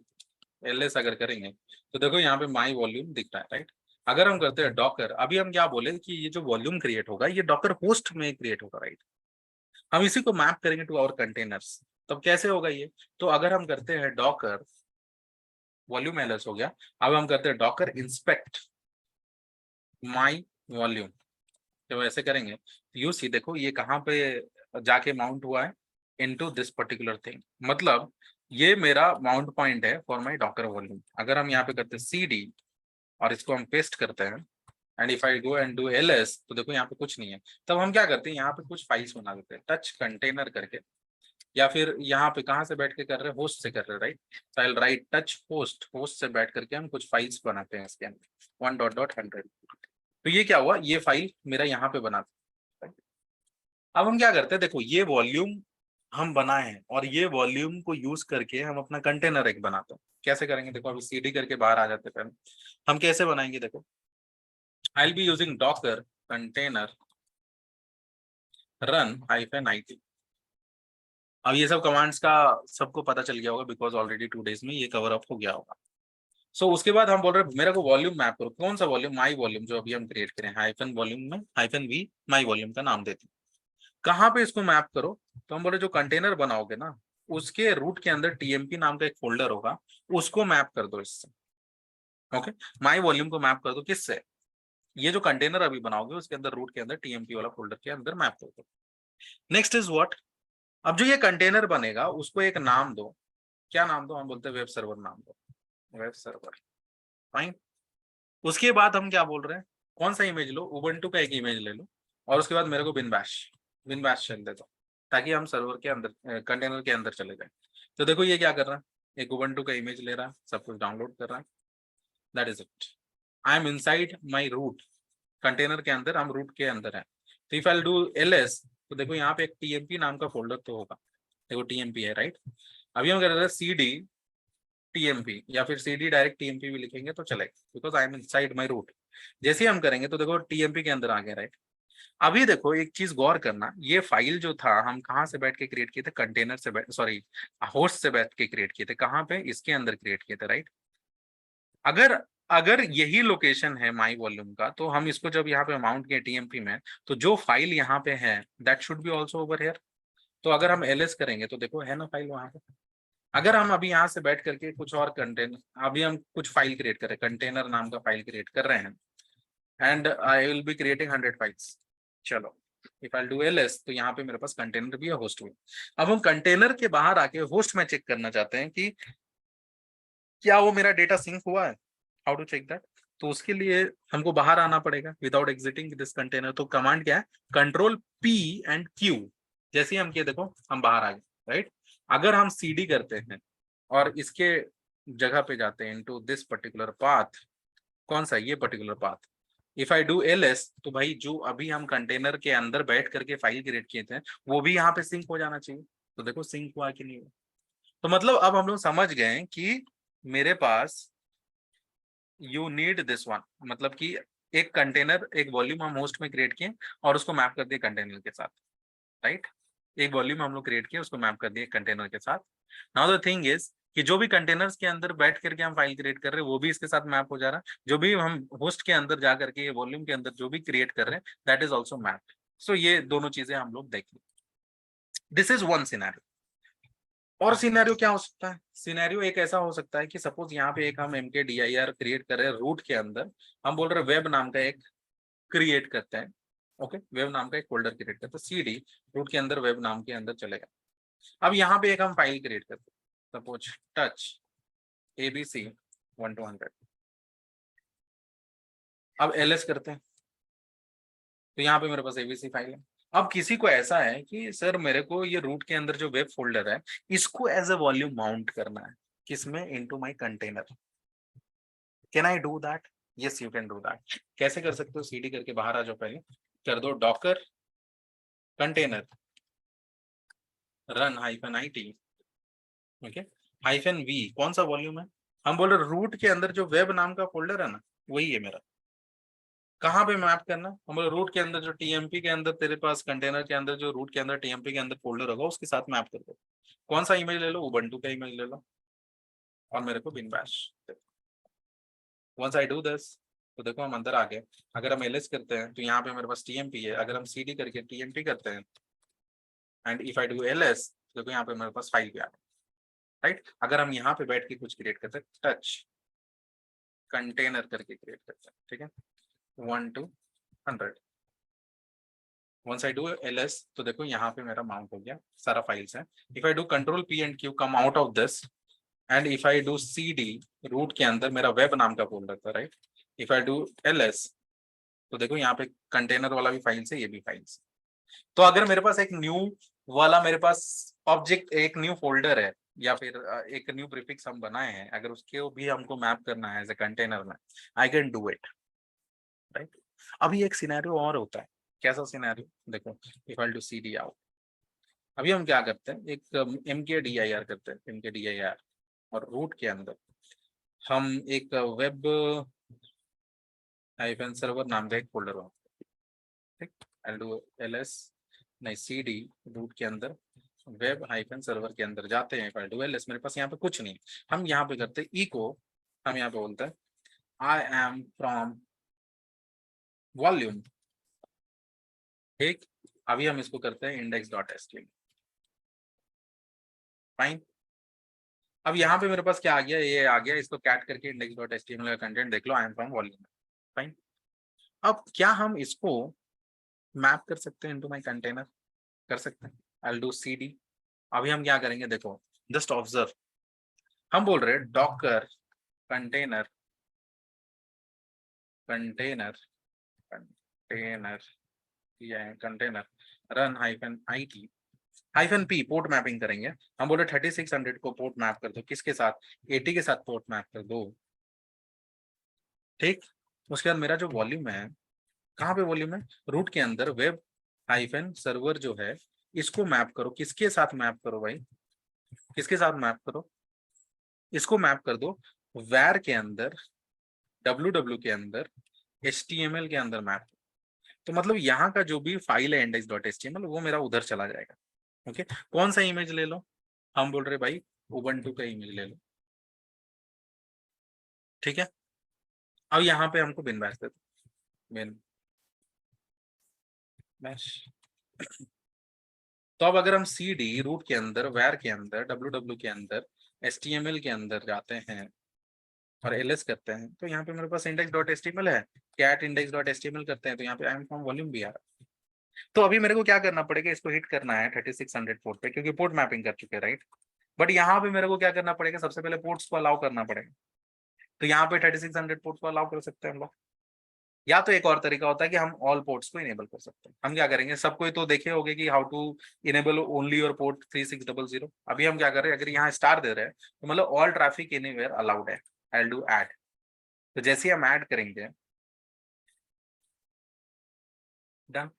Speaker 1: ls अगर करेंगे तो देखो यहाँ पे माई वॉल्यूम दिख रहा है, राइट। अगर हम करते हैं डॉकर, अभी हम क्या बोले कि ये जो वॉल्यूम क्रिएट होगा ये डॉकर होस्ट में क्रिएट होगा, राइट। हम इसी को मैप करेंगे टू आवर कंटेनर्स, तब कैसे होगा ये, तो अगर हम करते हैं डॉकर वॉल्यूम ls हो गया, अब हम करते हैं डॉकर इंस्पेक्ट माई वॉल्यूम। जब ऐसे करेंगे यू सी, देखो ये कहाँ पे जाके माउंट हुआ है, इनटू दिस पर्टिकुलर थिंग, मतलब ये मेरा माउंट पॉइंट है फॉर माय डॉकर वॉल्यूम। अगर हम यहाँ पे करते हैं cd और इसको हम पेस्ट करते हैं and if I go and do ls, तो देखो यहाँ पे कुछ नहीं है। तब हम क्या करते हैं, यहाँ पे कुछ फाइल्स बना देते हैं टच कंटेनर करके, या फिर यहाँ पे कहाँ से बैठ के कर रहे हैं, होस्ट से कर रहे हैं, right. so I'll write touch host से बैठ करके हम कुछ फाइल्स बनाते हैं इसके अंदर 1.100। तो ये क्या हुआ, ये फाइल मेरा यहाँ पे बना। अब हम क्या करते हैं, देखो ये वॉल्यूम हम बनाए हैं और ये वॉल्यूम को यूज करके हम अपना कंटेनर एक बनाते हैं। कैसे करेंगे, देखो अभी cd करके बाहर आ जाते हैं पहले, हम कैसे बनाएंगे, देखो आई will be using Docker container run -it। अब ये सब कमांड्स का सबको पता चल गया होगा बिकॉज ऑलरेडी 2 डेज में ये कवर अप हो गया होगा। सो उसके बाद हम बोल रहे हैं मेरे को वॉल्यूम मैप करो, कौन सा वॉल्यूम, माई वॉल्यूम जो अभी हम क्रिएट करें, हाइफन वॉल्यूम में -v माई वॉल्यूम का नाम देते हैं। कहाँ पे इसको मैप करो, तो हम बोले जो कंटेनर बनाओगे ना उसके रूट के अंदर tmp नाम का एक फोल्डर होगा, उसको मैप कर दो इससे। ओके, माई वॉल्यूम को मैप कर दो किससे, ये जो कंटेनर अभी बनाओगे उसके अंदर रूट के अंदर tmp वाला फोल्डर के अंदर मैप कर दो। नेक्स्ट इज व्हाट, अब जो ये कंटेनर बनेगा उसको एक नाम दो, क्या नाम दो, हम बोलते हैं वेब सर्वर नाम दो, वेब सर्वर फाइन। उसके बाद हम क्या बोल रहे हैं, कौन सा इमेज लो, उबंटू का एक इमेज ले लो और उसके बाद मेरे को बिन बैश चल देता, ताकि हम सर्वर के अंदर कंटेनर के अंदर चले जाए। तो देखो ये क्या कर रहा है, एक उबंटू का इमेज ले रहा है, सब कुछ डाउनलोड कर रहा है, that is it. I am inside my root, container के अंदर, हम रूट के अंदर है। तो इफ आई डू ls, तो देखो यहाँ पे एक tmp नाम का फोल्डर तो होगा, देखो tmp है, राइट। अभी हम कर रहे हैं cd tmp या फिर cd डायरेक्ट tmp भी लिखेंगे तो चलेगा, because I am inside my root. जैसे ही हम करेंगे तो देखो tmp के अंदर आ गया, राइट। अभी देखो एक चीज गौर करना, ये फाइल जो था हम कहाँ से बैठ के क्रिएट किए थे, कंटेनर से सॉरी होस्ट से बैठ के क्रिएट किए थे, कहाँ पे, इसके अंदर क्रिएट किए थे, राइट। अगर अगर यही लोकेशन है माई वॉल्यूम का, तो हम इसको जब यहाँ पे माउंट किए टीएमपी में, तो जो फाइल यहाँ पे है that should be also over here. तो अगर हम ls करेंगे तो देखो है ना फाइल वहां पे, अगर हम अभी यहाँ से बैठ करके कुछ और कंटेनर, अभी हम कुछ फाइल क्रिएट कर रहे हैं, कंटेनर नाम का फाइल क्रिएट कर रहे हैं, and I will be creating 100 files. चलो, इफ आई डू एलएस, तो यहाँ पे मेरे पास कंटेनर भी है, होस्ट भी। अब हम कंटेनर के बाहर आके होस्ट में चेक करना चाहते हैं कि क्या वो मेरा डेटा सिंक हुआ है। How to check that? तो उसके लिए हमको बाहर आना पड़ेगा विदाउट एग्जिटिंग दिस कंटेनर। तो कमांड क्या है? Control P and Q. जैसे ही हम किए, देखो हम बाहर आ गए, राइट। अगर हम सीडी करते हैं और इसके जगह पे जाते हैं इनटू दिस पर्टिकुलर पाथ, कौन सा? ये particular path. If I do ls, तो भाई जो अभी हम कंटेनर के अंदर बैठ करके फाइल क्रिएट किए थे वो भी यहाँ पे सिंक हो जाना चाहिए। तो देखो सिंक हुआ कि नहीं हुआ। तो मतलब अब हम लोग समझ गए कि मेरे पास यू नीड दिस वन, मतलब कि एक कंटेनर, एक वॉल्यूम हम होस्ट में क्रिएट किए और उसको मैप कर दिए कंटेनर के साथ, राइट। एक वॉल्यूम हम लोग क्रिएट किए, उसको मैप कर दिए कंटेनर के साथ। नाउ द थिंग इज कि जो भी कंटेनर्स के अंदर बैठ करके हम फाइल क्रिएट कर रहे हैं वो भी इसके साथ मैप हो जा रहा है। जो भी हम होस्ट के अंदर जा करके वॉल्यूम के अंदर जो भी क्रिएट कर रहे हैं दैट इज ऑल्सो मैप। सो ये दोनों चीजें हम लोग देखें। This is one scenario. और सिनेरियो क्या हो सकता है? सिनेरियो एक ऐसा हो सकता है कि सपोज यहाँ पे एक हम mkdir क्रिएट कर रहे हैं रूट के अंदर, हम बोल रहे हैं वेब नाम का एक क्रिएट करते हैं। ओके, वेब नाम का एक फोल्डर क्रिएट करते हैं, सीडी रूट के अंदर वेब नाम के अंदर चलेगा। अब यहाँ पे एक हम फाइल क्रिएट करते हैं, सपोज टच abc 1 to 100। अब ls करते हैं, तो यहाँ पे मेरे पास abc फाइल है। अब किसी को ऐसा है कि सर मेरे को ये रूट के अंदर जो वेब फोल्डर है इसको एज ए वॉल्यूम माउंट करना है, किसमें? Into my container. Can I do that? Yes, you can do that. कैसे कर सकते हो? सीडी करके बाहर आ जाओ, पहले कर दो Docker container run -it, okay, -v। कौन सा वॉल्यूम है? हम बोल रहे रूट के अंदर जो वेब नाम का फोल्डर है ना, वही है मेरा। कहाँ पे मैप करना? हम बोले रूट के अंदर जो टीएमपी के अंदर तेरे पास कंटेनर के अंदर जो रूट के अंदर टीएमपी के अंदर फोल्डर होगा उसके साथ मैप कर दो। कौन सा इमेज ले लो? उबंटू का इमेज ले लो और मेरे को bin bash. Once I do this, तो देखो हम अंदर आ गए। अगर हम एलएस करते हैं तो यहाँ पे मेरे पास टीएमपी है। अगर हम सीडी करके टीएमपी करते हैं and if I do ls, तो देखो यहाँ पे मेरे पास फाइल भी आ गया, राइट। अगर हम यहाँ पे बैठ के कुछ क्रिएट करते हैं, टच कंटेनर करके क्रिएट करते हैं, ठीक है, 1 to 100। Once I do ls, तो देखो यहाँ पे मेरा माउंट हो गया, सारा फाइल्स है। If I do control P and Q, come out of this, and if I do cd root के अंदर मेरा वेब नाम का फोल्डर था, right. If I do ls, तो देखो यहाँ पे कंटेनर वाला भी फाइल्स है, ये भी फाइल्स। तो अगर मेरे पास एक न्यू वाला, मेरे पास ऑब्जेक्ट, एक न्यू फोल्डर है या फिर एक न्यू प्रीफिक्स हम बनाए हैं, अगर उसके भी हमको मैप करना है एज ए कंटेनर में, I can do it, right. अभी एक सिनेरियो और होता है। कैसा सिनेरियो? देखो, if I do CD out, अभी हम क्या करते हैं, एक mkdir करते हैं, mkdir, और रूट के अंदर हम एक वेब हाइफन सर्वर नाम का एक फोल्डर बनाते हैं, ठीक। आई डू ls, नहीं cd रूट के अंदर वेब हाइफन सर्वर के अंदर जाते हैं। इफ आई डू ls, मेरे पास यहाँ पे कुछ नहीं, हम यहाँ पे करते हैं echo, हम यहाँ पे बोलते हैं आई एम फ्रॉम वॉल्यूम, ठीक। अभी हम इसको करते हैं index.html, फाइन। अब यहाँ पे मेरे पास क्या आ गया? ये आ गया, इसको कैट करके index.html का कंटेंट देख लो, I am from volume, fine. अब क्या हम इसको मैप कर सकते हैं इनटू माय कंटेनर? कर सकते हैं। I will do cd। अभी हम क्या करेंगे, देखो, जस्ट ऑब्जर्व। हम बोल रहे हैं Docker container container container container run -it -p, port mapping करेंगे। हम बोले 3600 को पोर्ट मैप कर दो, किसके साथ? 80 के साथ पोर्ट मैप कर दो, ठीक। उसके बाद मेरा जो वॉल्यूम है, कहाँ पे वॉल्यूम है? रूट के अंदर वेब हाइफन सर्वर जो है इसको मैप करो, किसके साथ मैप करो भाई? किसके साथ मैप करो? इसको मैप कर दो वैर के अंदर, ww के अंदर, html के अंदर मैप। तो मतलब यहाँ का जो भी फाइल है index.html वो मेरा उधर चला जाएगा, ओके। कौन सा इमेज ले लो? हम बोल रहे भाई उबंटू का इमेज ले लो, ठीक है। अब यहाँ पे हमको बिन बैश देते, बिन बैश। तो अब अगर हम cd रूट के अंदर, वैर के अंदर, ww के अंदर HTML के अंदर जाते हैं और ls करते हैं, तो यहाँ पे मेरे पास index.html है, cat index.html करते हैं, तो यहाँ पे आई एम फ्रॉम वॉल्यूम भी आ रहा है। तो अभी मेरे को क्या करना पड़ेगा, इसको हिट करना है 3600 पोर्ट पे, क्योंकि पोर्ट मैपिंग कर चुके हैं, राइट। बट यहाँ पे मेरे को क्या करना पड़ेगा, सबसे पहले पोर्ट्स को अलाउ करना पड़ेगा। तो यहाँ पे 3600 पोर्ट्स को अलाउ कर सकते हैं हम लोग, या तो एक और तरीका होता है कि हम ऑल पोर्ट्स को इनेबल कर सकते हैं। हम क्या करेंगे, सबको तो देखे होंगे कि how to enable only your port 3600। अभी हम क्या कर रहे हैं, अगर यहाँ स्टार दे रहे हैं तो मतलब ऑल ट्रैफिक एनीवेयर अलाउड है। I will do add. तो जैसे ही हम ऐड करेंगे, डन।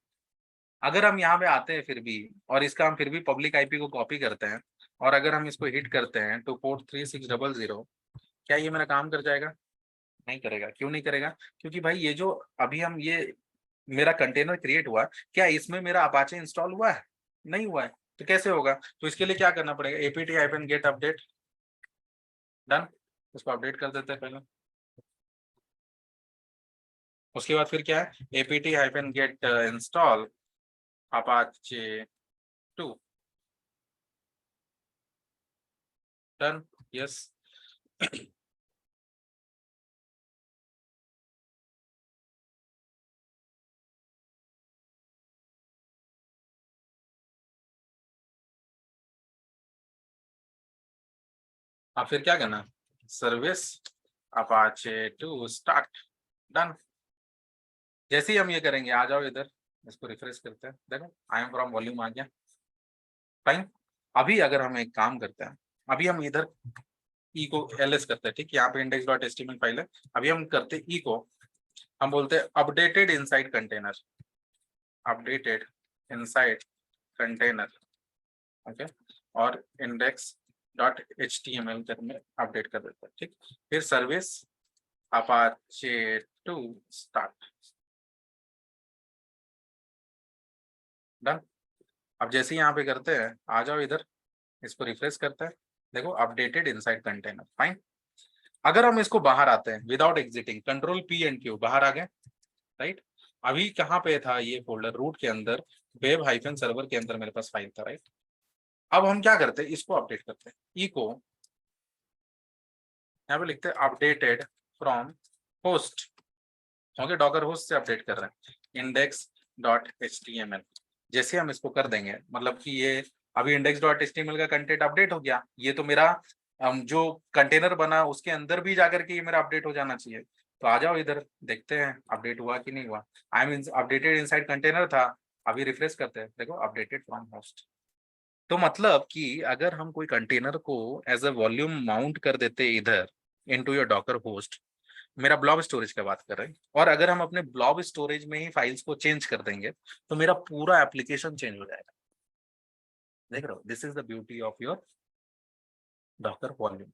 Speaker 1: अगर हम यहाँ पे आते हैं फिर भी, और इसका हम फिर भी पब्लिक आईपी को कॉपी करते हैं, और अगर हम इसको हिट करते हैं तो पोर्ट 3600, क्या ये मेरा काम कर जाएगा? नहीं करेगा। क्यों नहीं करेगा? क्योंकि भाई ये जो अभी हम ये मेरा कंटेनर क्रिएट हुआ, क्या इसमें मेरा अपाचे इंस्टॉल हुआ है? नहीं हुआ है। तो कैसे होगा? तो इसके लिए क्या करना पड़ेगा, apt-get अपडेट। डन। इसको अपडेट कर देते हैं पहले। उसके बाद फिर क्या है, apt-get install apache 2। Done. Yes. अब फिर क्या करना, सर्विस apache 2 स्टार्ट। डन। जैसे ही हम ये करेंगे, आ जाओ इधर, इसको रिफ्रेश करते हैं, देखो आई एम फ्रॉम वॉल्यूम आ गया। फाइन। अभी अगर हम एक काम करते हैं, अभी हम इधर ई को ls करते हैं, ठीक। यहाँ पे index.html फाइल है। अभी हम करते हैं ई को, हम बोलते हैं updated inside container, updated inside container, okay. और index.html करके अपडेट कर देते हैं, ठीक। फिर सर्विस apache 2 स्टार्ट। डन। अब जैसे ही यहाँ पे करते हैं, आ जाओ इधर, इसको रिफ्रेश करते हैं, देखो अपडेटेड इनसाइड कंटेनर। फाइन। अगर हम इसको बाहर आते हैं without exiting, control P and Q, बाहर आ गए, राइट। अभी कहाँ पे था ये फोल्डर, रूट के अंदर वेब हाइफन सर्वर के अंदर मेरे पास फाइल था, राइट। अब हम क्या करते हैं, इसको अपडेट करते हैं, ई को यहाँ पे लिखते हैं updated from host, okay. Docker host से अपडेट कर रहे हैं index.html। जैसे हम इसको कर देंगे, मतलब कि ये अभी index.html का कंटेंट अपडेट हो गया, ये तो मेरा जो कंटेनर बना उसके अंदर भी जाकर के ये मेरा अपडेट हो जाना चाहिए। तो आ जाओ इधर, देखते हैं अपडेट हुआ कि नहीं हुआ। I mean updated inside container था, अभी रिफ्रेश करते हैं, देखो अपडेटेड फ्रॉम होस्ट। तो मतलब कि अगर हम कोई कंटेनर को एज अ वॉल्यूम माउंट कर देते इधर इनटू योर डॉकर होस्ट, मेरा ब्लॉब स्टोरेज का बात कर रहे हैं, और अगर हम अपने ब्लॉब स्टोरेज में ही फाइल्स को चेंज कर देंगे तो मेरा पूरा एप्लीकेशन चेंज हो जाएगा। देख रहे हो, this is the beauty of your Docker volume.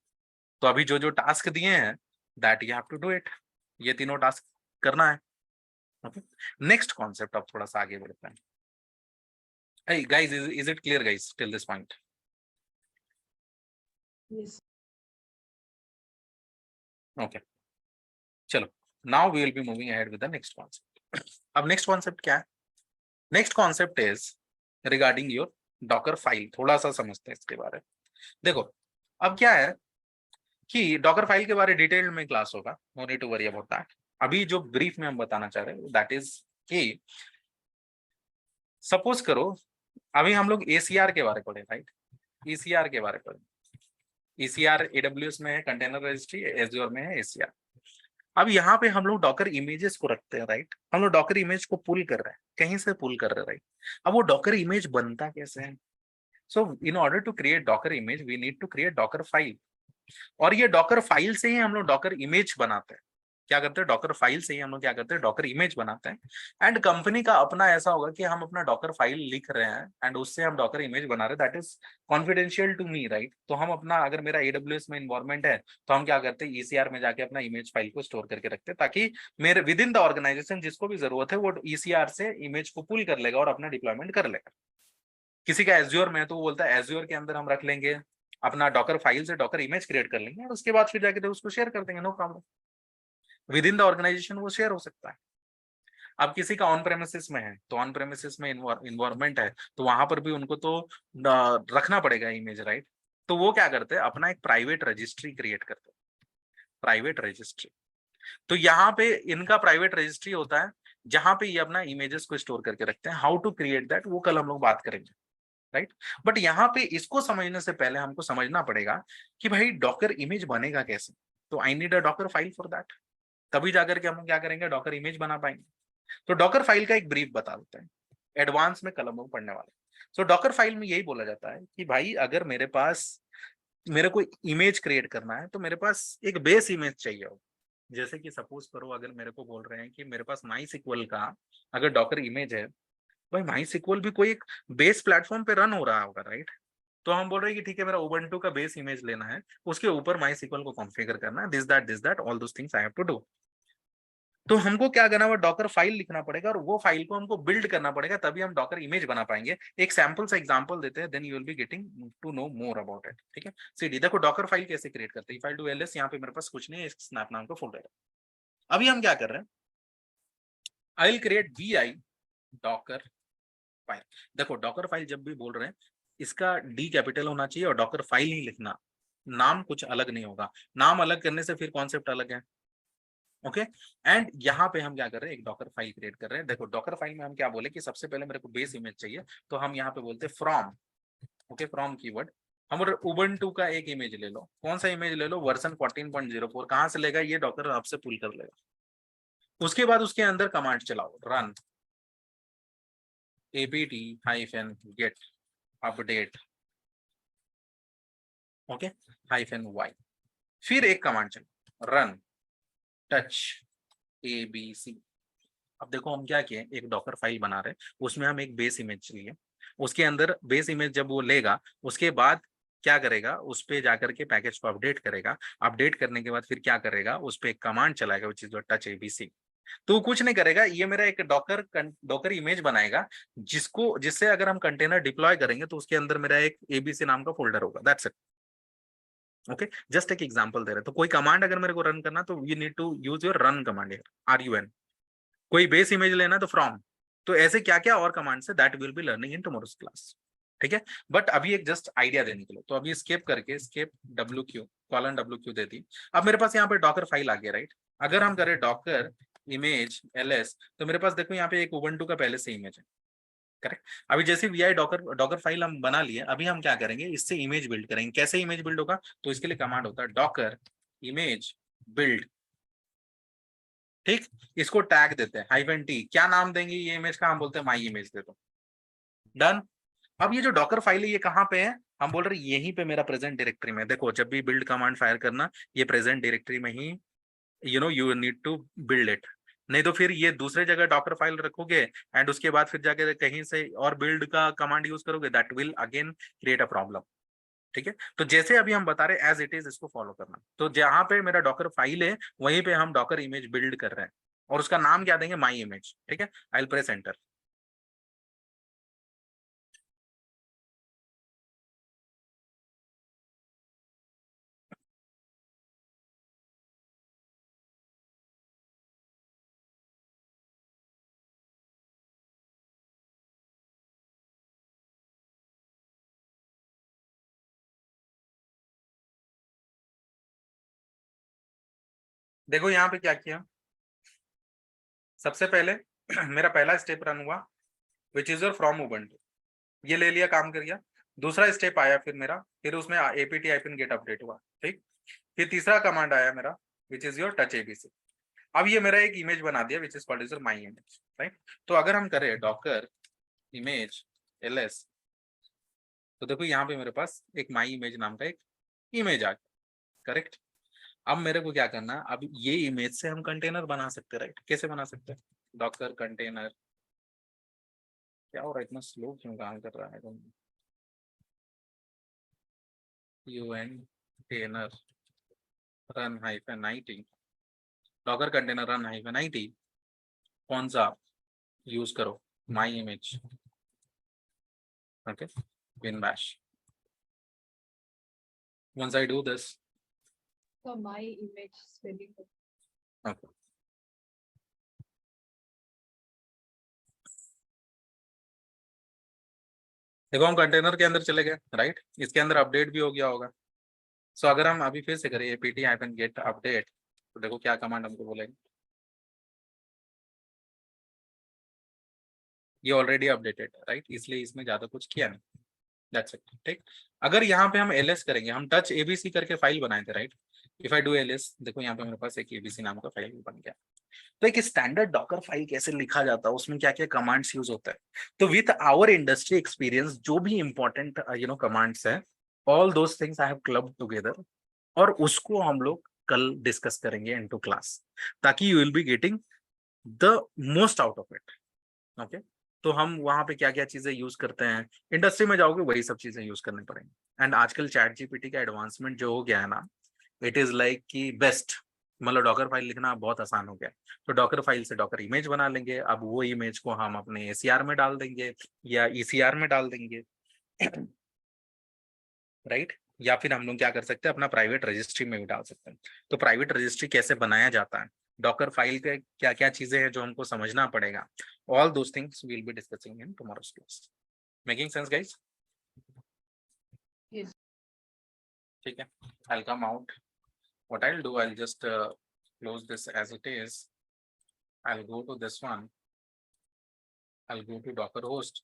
Speaker 1: तो अभी जो जो टास्क दिए हैं, that you have to do it, ये तीनों टास्क करना है, ओके। नेक्स्ट कॉन्सेप्ट, अब थोड़ा सा आगे बढ़ते हैं। Hey guys, is it clear guys till this point?
Speaker 3: Yes.
Speaker 1: Okay, चलो, now we will be moving ahead with the next concept. अब next concept क्या है? Next concept is regarding your Docker file। थोड़ा सा समझते हैं इसके बारे में। देखो, अब क्या है कि डॉकर फाइल के बारे डिटेल में क्लास होगा, no need to worry about that. अभी जो ब्रीफ में हम बताना चाह रहे हैं दैट इज कि सपोज करो, अभी हम लोग ACR के बारे में पढ़े, राइट। ECR के बारे में पढ़े। ECR AWS में है, कंटेनर रजिस्ट्री, एज़्योर में है ACR। अब यहाँ पे हम लोग डॉकर इमेजेस को रखते हैं, राइट। हम लोग डॉकर इमेज को पुल कर रहे हैं, कहीं से पुल कर रहे हैं, राइट। अब वो डॉकर इमेज बनता कैसे है? So in order to create Docker image we need to create Docker file, और ये डॉकर फाइल से ही हम लोग डॉकर इमेज बनाते हैं। क्या करते हैं, डॉकर फाइल से ही हम लोग क्या करते हैं, डॉकर इमेज बनाते हैं। एंड कंपनी का अपना ऐसा होगा कि हम अपना डॉकर फाइल लिख रहे हैं एंड उससे हम डॉकर इमेज बना रहे हैं, that is confidential to me, right. तो हम अपना, अगर मेरा AWS में इन्वायरमेंट है तो हम क्या करते हैं, ECR में जाके अपना इमेज फाइल को स्टोर करके रखते हैं, ताकि मेरे विद इन द ऑर्गेनाइजेशन जिसको भी जरूरत है वो ECR से इमेज को पुल कर लेगा और अपना डिप्लॉयमेंट कर लेगा। किसी का एज्योर में है तो वो बोलता है एज्योर के अंदर हम रख लेंगे अपना डॉकर फाइल से डॉकर इमेज क्रिएट कर लेंगे, और उसके बाद फिर जाके उसको शेयर कर देंगे, no problem. Within the organization वो शेयर हो सकता है। अब किसी का ऑन प्रेमिसेस में है तो ऑन प्रेमिसेस में इन्वायरमेंट है तो वहां पर भी उनको तो रखना पड़ेगा इमेज, राइट। तो वो क्या करते हैं, अपना एक प्राइवेट रजिस्ट्री क्रिएट करते हैं, प्राइवेट रजिस्ट्री। तो यहाँ पे इनका प्राइवेट रजिस्ट्री होता है जहां पे ये अपना इमेजेस को स्टोर करके रखते हैं। हाउ टू क्रिएट दैट वो कल हम लोग बात करेंगे, राइट। बट यहाँ पे इसको समझने से पहले हमको समझना पड़ेगा कि भाई डॉकर इमेज बनेगा कैसे। तो आई need a Docker file for that, तभी जाकर के हम क्या करेंगे, डॉकर इमेज बना पाएंगे। तो डॉकर फाइल का एक ब्रीफ बता देते हैं, एडवांस में कल हम लोग पढ़ने वाले। सो डॉकर फाइल में यही बोला जाता है कि भाई अगर मेरे पास, मेरे को इमेज क्रिएट करना है तो मेरे पास एक बेस इमेज चाहिए हो। जैसे कि सपोज करो अगर मेरे को बोल रहे हैं कि मेरे पास माई सिक्वल का अगर डॉकर इमेज है, भाई माई सिक्वल भी कोई एक बेस प्लेटफॉर्म पे रन हो रहा होगा, राइट। तो हम बोल रहे हैं कि ठीक है, मेरा उबंटू का बेस इमेज लेना है, उसके ऊपर माई सिक्वल को कॉन्फ़िगर करना है, this that all those things I have to do. तो हमको क्या करना है, डॉकर फाइल लिखना पड़ेगा और वो फाइल को हमको बिल्ड करना पड़ेगा, तभी हम डॉकर इमेज बना पाएंगे। एक सैंपल सा एग्जांपल देते हैं, then you will be getting to know more about it. ठीक है, सीडी देखो डॉकर फाइल कैसे क्रिएट करते हैं। फाइल टू एलएस, यहाँ पे मेरे पास कुछ नहीं है, स्नैप नाम का फोल्डर है। अभी हम क्या कर रहे हैं, I will create vi Docker file. देखो डॉकर फाइल जब भी बोल रहे हैं, इसका डी कैपिटल होना चाहिए और डॉकर फाइल नहीं लिखना, नाम कुछ अलग नहीं होगा। नाम अलग करने से फिर कॉन्सेप्ट अलग है। ओके, एंड यहाँ पे हम क्या कर रहे हैं, एक डॉकर फाइल क्रिएट कर रहे हैं। देखो डॉकर फाइल में हम क्या बोले कि सबसे पहले मेरे को बेस इमेज चाहिए, तो हम यहाँ पे बोलते हैं फ्रॉम। ओके, फ्रॉम कीवर्ड, हम उबंटू का एक इमेज ले लो। कौन सा इमेज ले लो, वर्जन 14.04। कहाँ से लेगा, ये डॉकर आपसे पुल कर लेगा। उसके बाद उसके अंदर कमांड चलाओ, run apt-get update, okay, -y। फिर एक कमांड चलो, रन टच abc। अब देखो हम क्या किए, एक डॉकर फाइल बना रहे हैं, उसमें हम एक बेस इमेज लिए, उसके अंदर बेस इमेज जब वो लेगा, उसके बाद क्या करेगा, उस पे जाकर के पैकेज को अपडेट करेगा। अपडेट करने के बाद फिर क्या करेगा, उस पे एक कमांड चलाएगा विच इज टच एबीसी। तो कुछ नहीं करेगा, ये मेरा एक डॉकर इमेज बनाएगा, जिससे अगर हम कंटेनर डिप्लॉय करेंगे तो उसके अंदर मेरा एक एबीसी नाम का फोल्डर होगा, दैट्स इट। ओके, जस्ट एक एग्जांपल दे रहे हैं। तो कोई कमांड अगर मेरे को रन करना, तो you need to use your run command here, run। कोई बेस इमेज लेना तो फ्रॉम। तो ऐसे क्या क्या और कमांड से, that will be learning in tomorrow's class. ठीक है, बट अभी एक जस्ट आइडिया देने के लिए, तो अभी स्केप करके स्केप wq कॉलन wq दे दी। अब मेरे पास यहाँ पे डॉकर फाइल आ गया, राइट। अगर हम करें डॉकर इमेज ls, तो मेरे पास देखो यहाँ पे एक उबंटू का पहले से इमेज है, करेक्ट। अभी जैसे vi डॉकर फाइल हम बना लिए, अभी हम क्या करेंगे, इससे इमेज बिल्ड करेंगे। कैसे इमेज बिल्ड होगा, तो इसके लिए कमांड होता है डॉकर इमेज बिल्ड। ठीक, इसको टैग देते हैं -t। क्या नाम देंगे ये इमेज का, हम बोलते हैं माई इमेज दे दो, डन। अब ये जो डॉकर फाइल है ये कहाँ पे है, हम बोल रहे हैं यहीं पे मेरा प्रेजेंट डायरेक्टरी में। देखो जब भी बिल्ड कमांड फायर करना, ये प्रेजेंट डायरेक्टरी में ही you need to build it. नहीं तो फिर ये दूसरे जगह डॉकर फाइल रखोगे एंड उसके बाद फिर जाके कहीं से और बिल्ड का कमांड यूज करोगे, that will again create a problem. ठीक है, तो जैसे अभी हम बता रहे एज इट इज इसको फॉलो करना। तो जहां पे मेरा डॉकर फाइल है वहीं पे हम डॉकर इमेज बिल्ड कर रहे हैं और उसका नाम क्या देंगे, माई इमेज। ठीक है, आई विल प्रेस एंटर। देखो यहाँ पे क्या किया, सबसे पहले मेरा पहला स्टेप रन हुआ which is your from Ubuntu, ये ले लिया, काम कर गया। दूसरा स्टेप आया फिर मेरा, फिर उसमें apt-get अपडेट हुआ। ठीक, फिर तीसरा कमांड आया मेरा which is your touch ABC. अब ये मेरा एक इमेज बना दिया विच is called is your my image, right. तो अगर हम करें डॉकर इमेज ls, तो देखो यहाँ पे मेरे पास एक माई इमेज नाम का एक इमेज आ गया, करेक्ट। अब मेरे को क्या करना है, अब ये इमेज से हम कंटेनर बना सकते हैं, राइट। कैसे बना सकते हैं, डॉकर कंटेनर, क्या हो रहा है, इतना स्लो क्यों काम कर रहा है, container run -it, Docker container run -it, कौन सा यूज करो, my image, okay, bin bash। once I do this,
Speaker 4: So my image is very good.
Speaker 1: okay, देखो हम कंटेनर के अंदर चले गए, राइट, इसके अंदर अपडेट भी हो गया होगा। सो अगर हम अभी फिर से करें apt-get अपडेट, तो देखो क्या कमांड हमको बोलेगा, ये ऑलरेडी अपडेटेड है, राइट, इसलिए इसमें ज्यादा कुछ किया नहीं, दैट्स इट, ठीक। अगर यहाँ पे हम ls करेंगे, हम टच abc करके फाइल बनाए थे, right, if I do ls, देखो यहाँ पे मेरे पास एक abc नाम का फाइल बन गया। तो एक स्टैंडर्ड डॉकर फाइल कैसे लिखा जाता है, उसमें क्या क्या कमांड्स यूज होता है, तो विथ आवर इंडस्ट्री एक्सपीरियंस जो भी इंपॉर्टेंट कमांड्स है, all those things I have clubbed together, और उसको हम लोग कल डिस्कस करेंगे इनटू क्लास, ताकि you will be getting the most out of it, okay. तो हम वहां पे क्या क्या चीजें यूज करते हैं, इंडस्ट्री में जाओगे वही सब चीजें यूज करनी पड़ेंगी। एंड आजकल चैट जीपीटी का एडवांसमेंट जो हो गया है ना, इट इज लाइक कि बेस्ट, मतलब डॉकर फाइल लिखना बहुत आसान हो गया। तो डॉकर फाइल से डॉकर इमेज बना लेंगे, अब वो इमेज को हम अपने ACR में डाल देंगे या ECR में डाल देंगे, राइट, या फिर हम लोग क्या कर सकते हैं, अपना प्राइवेट रजिस्ट्री में भी डाल सकते हैं। तो प्राइवेट रजिस्ट्री कैसे बनाया जाता है, डॉकर फाइल के क्या क्या चीजें हैं जो हमको समझना पड़ेगा, all those things we will be discussing in tomorrow's class. Making sense guys?
Speaker 4: Yes.
Speaker 1: ठीक है, I'll come out. What I'll do, I'll just close this as it is. I'll go to this one. I'll go to Docker host.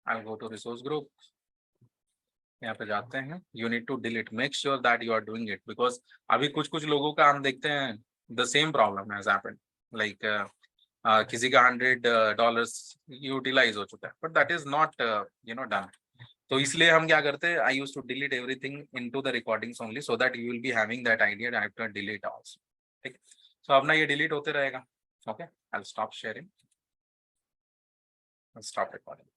Speaker 1: I'll go to resource group. यहाँ पे जाते हैं, you need to delete. Make sure that you are doing it because अभी कुछ लोगों का हम देखते हैं the same problem has happened. Like किसी का $100 यूटिलाइज हो चुका है, but that is not done. तो इसलिए हम क्या करते हैं, I used to delete everything into the recordings only so that you will be having that idea that I have to delete also. ठीक है, so अपना ये delete होते रहेगा. Okay, I'll stop sharing. I'll stop recording.